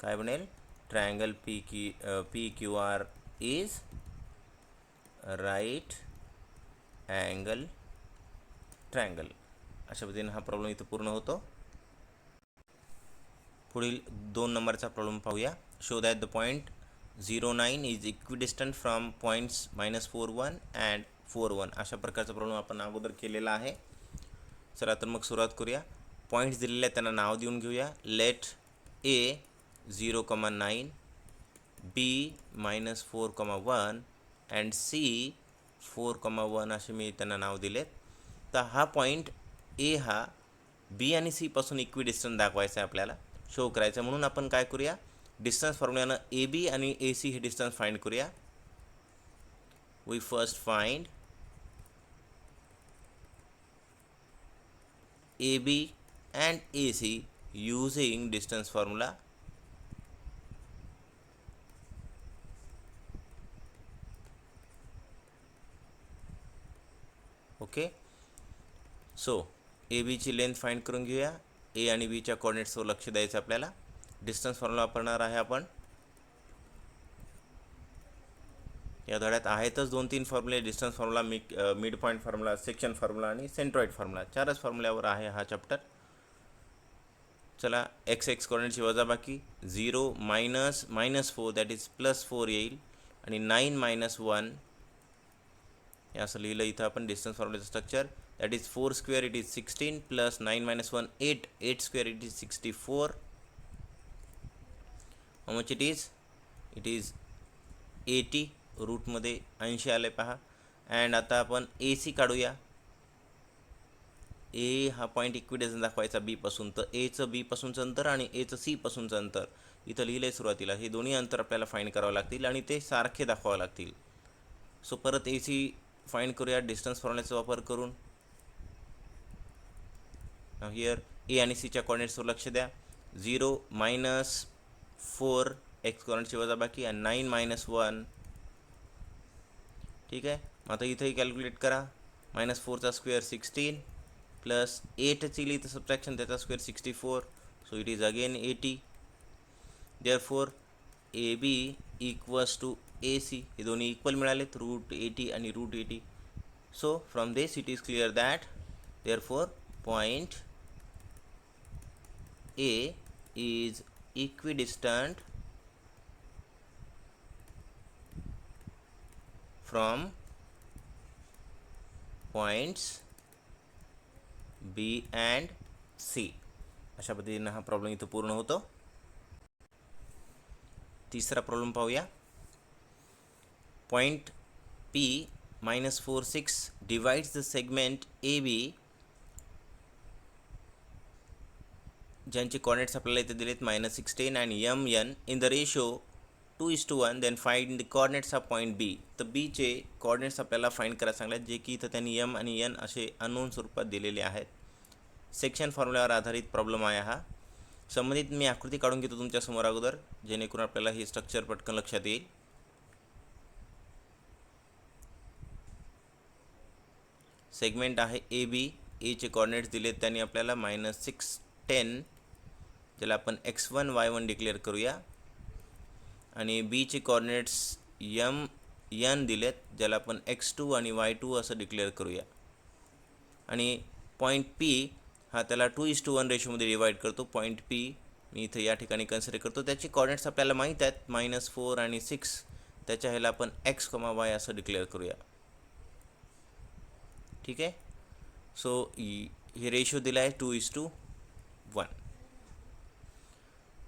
काय बनेल? Triangle P Q R is right angle triangle. अशा पद्धतीने हा प्रॉब्लेम इथं पूर्ण होतो. पुढील 2 नंबरचा प्रॉब्लेम पाहूया. Show that the point 09 is equidistant from points -41 and 41. अशा प्रकारचा प्रॉब्लेम आपण अगोदर केलेला आहे. चला तर मग सुरुवात करूया. पॉईंट्स दिलेले आहेत त्यांना नाव देऊन घेऊया. Let A 0,9, B -4,1 and C 4,1 असे मी त्यांना नाव दिलेत. तर हा पॉईंट ए हा बी आणि सी पासून इक्विडिस्टंट दाखवायचा आहे आपल्याला, शो करायचं. म्हणून आपण काय करूया, डिस्टन्स फॉर्म्युलानं ए बी आणि ए सी हे डिस्टन्स फाइंड करूया. We first find A B and A C using distance formula. Okay. So A बीची लेंथ फाइंड करून घेऊया. ए आणि बीच्या कोऑर्डिनेट्सवर लक्ष द्यायचं आपल्याला. डिस्टन्स फॉर्म्युला वापरणार आहे आपण. या धड्यात आहेतच 2-3 फॉर्म्युले. Distance formula, mid point formula, section formula आणि सेंट्रॉइड फॉर्म्युला. 4च फॉर्म्युल्यावर आहे हा चॅप्टर. चला, एक्स कोऑर्डिनेटची वजाबाकी. 0 -4 दॅट इज +4 येईल, आणि 9 - 1 हे असं लिहिलं इथं आपण डिस्टन्स फॉर्म्युल्याचं structure. That is 4 square it is 16 plus 9 - 1 8, 8 square it is 64. How much it is 80. रूटमध्ये 80 आले पहा. अँड आता आपण ए सी काढूया. ए हा पॉईंट इक्विडिस्टंट दाखवायचा बी पासून, तर एचं बी पासूनचं अंतर आणि एचं सी पासूनचं अंतर इथं लिहिलं आहे सुरुवातीला. हे दोन्ही अंतर आपल्याला फाइंड करावं लागतील आणि ते सारखे दाखवावं लागतील. सो परत ए सी फाइंड करूया डिस्टन्स फॉर्म्युल्याचा वापर करून. हिअर ए आणि सीच्या कोऑर्डिनेट्सवर लक्ष द्या. 0 -4 एक्स कोऑर्डिनेटची वजाबाकी आणि 9 - 1. ठीक आहे. मग आता इथंही कॅल्क्युलेट करा. -4चा स्क्वेअर 16 प्लस 8ची लिहितं सबट्रॅक्शन, त्याचा square 64. So it is again 80. Therefore A B equals to A C, हे दोन्ही इक्वल मिळालेत, √80 आणि √80. So from this it is clear that therefore point A is equidistant from points B and C. अशा पद्धतीनं हा problem इथं पूर्ण होतो. तिसरा प्रॉब्लेम पाहूया. Point P -46 divides the segment A B, ज्यांचे कॉर्डिनेट्स आपल्याला इथे दिलेत -16 आणि mn in the ratio 2:1. Then find the coordinates of point B. तर बीचे कॉर्डिनेट्स आपल्याला फाइंड करायला सांगल्यात, जे की इथं त्यांनी m आणि n असे अननोन स्वरूपात दिलेले आहेत. सेक्शन फॉर्म्युल्यावर आधारित प्रॉब्लेम आहे हा. संबंधित मी आकृती काढून घेतो तुमच्या समोर अगोदर, जेणेकरून आपल्याला हे स्ट्रक्चर पटकन लक्षात येईल. सेगमेंट आहे ए बी. एचे कॉर्डिनेट्स दिलेत त्यांनी आपल्याला -6 10, ज्याला आपण x1 y1 डिक्लेअर करूया. आणि बीचे कॉर्डिनेट्स n दिलेत, ज्याला आपण x2 आणि y2 असं डिक्लेअर करूया. आणि पॉईंट P हा त्याला 2:1 रेशोमध्ये डिवाईड करतो. पॉईंट P मी इथं या ठिकाणी कन्सिडर करतो. त्याचे कॉर्डिनेट्स आपल्याला माहीत आहेत, -4 आणि 6. त्याच्या ह्याला आपण x, y असं डिक्लेअर करूया. ठीक आहे. सो हे रेशो दिला आहे 2:1.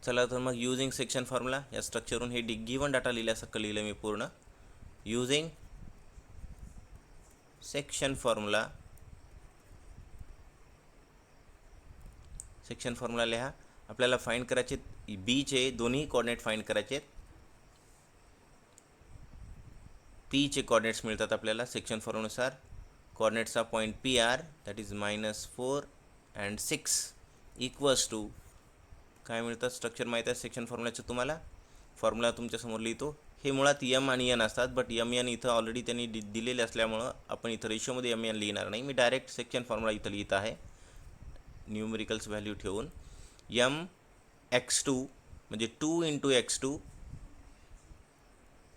चला तर मग युजिंग सेक्शन फॉर्म्युला या स्ट्रक्चरवरून हे गिवन डाटा लिहिल्यासारखं लिहिलं मी पूर्ण. युजिंग सेक्शन फॉर्म्युला लिहा. आपल्याला फाइंड करायचे बीचे दोन्ही कॉर्डिनेट फाइंड करायचे. पीचे कॉर्डिनेट्स मिळतात आपल्याला सेक्शन फॉर्म्युलानुसार. कॉर्डिनेट्सचा point P are that is -4 and 6 equals to काय मिळतात. स्ट्रक्चर माहीत आहे सेक्शन फॉर्म्युलाचं तुम्हाला. फॉर्म्युला तुमच्यासमोर लिहितो. हे मुळात m आणि n असतात, बट m n इथं ऑलरेडी त्यांनी दिलेले असल्यामुळं आपण इथं रेशोमध्ये m n लिहिणार नाही. मी डायरेक्ट सेक्शन फॉर्म्युला इथं लिहित आहे न्यूमेरिकल्स व्हॅल्यू ठेवून. x2 म्हणजे 2 × x2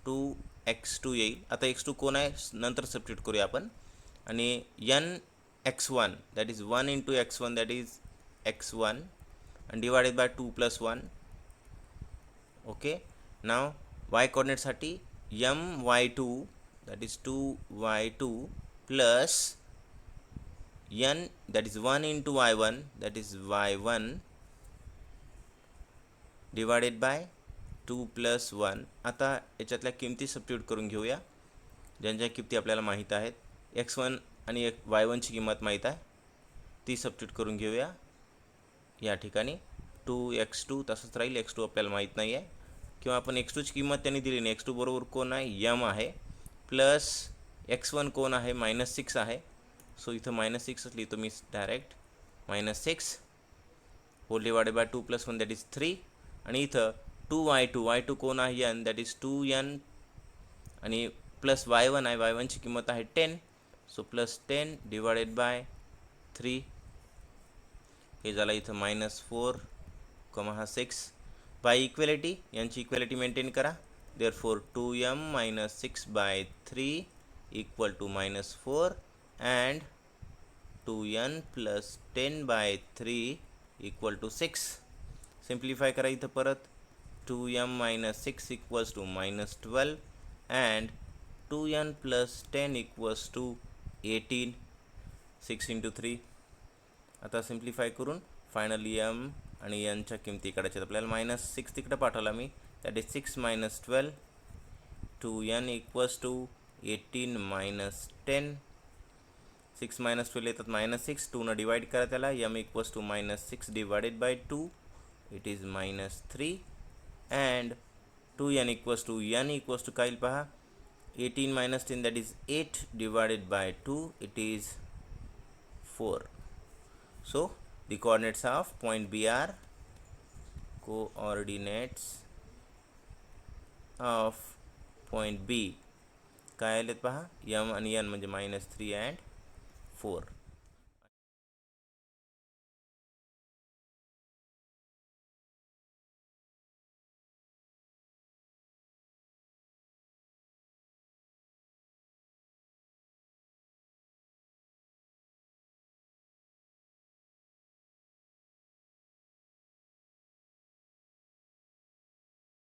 2x2 येईल. आता x2 कोण आहे नंतर सबस्टिट्यूट करूया आपण. आणि x1 that is 1 × x1 that is x1 and divided by 2 + 1. okay, now y coordinate my2 that is 2y2 plus n that is 1 × y1 that is y1 divided by 2 + 1. आता याच्यातल्या किमती सबस्टिट्यूट करून घेऊया, ज्यांच्या किमती आपल्याला माहीत आहेत. x1 आणि y1ची किंमत माहीत आहे, ती सबस्टिट्यूट करून घेऊया. या ठिकाणी 2x2 तसंच राहील. x2 आपल्याला माहीत नाही आहे, किंवा आपण x2ची किंमत त्यांनी दिली नाही. x2 बरोबर कोण आहे m आहे, प्लस x1 कोण आहे -6 आहे. सो इथं -6 लिहितो मी direct. -6 whole divided by 2 + 1 that is 3. आणि इथं 2y2 कोण आहे n दॅट इज 2n. आणि प्लस y1 आहे, y1ची किंमत आहे 10. So +10 divided by 3. हे झालं इथं -4, हा 6. बाय इक्वेलिटी यांची इक्वेलिटी मेंटेन करा. Therefore 2m - 6/3 equal to -4 and 2n + 10/3 equal to 6. Simplify करा इथं परत. 2m - 6 equals to -12 and 2n + 10 equals to 18. 6 × 3. आता सिम्प्लिफाय करून फायनली m आणि n च्या किमती काढायच्या. आपल्याला -6 तिकडे पाठवला मी, that is 6 - 12. 2n equals to 18 - 10. 6 - 12 येतात -6. 2 न डिवाइड करा त्याला. m equals to -6 divided by 2 it is -3. And 2n equals to n equals to काय येईल पहा. 18 - 10 that is 8 divided by 2 it is 4. So the coordinates of point B are coordinates of point B काय आलेत पहा. m आणि n म्हणजे -3 and 4.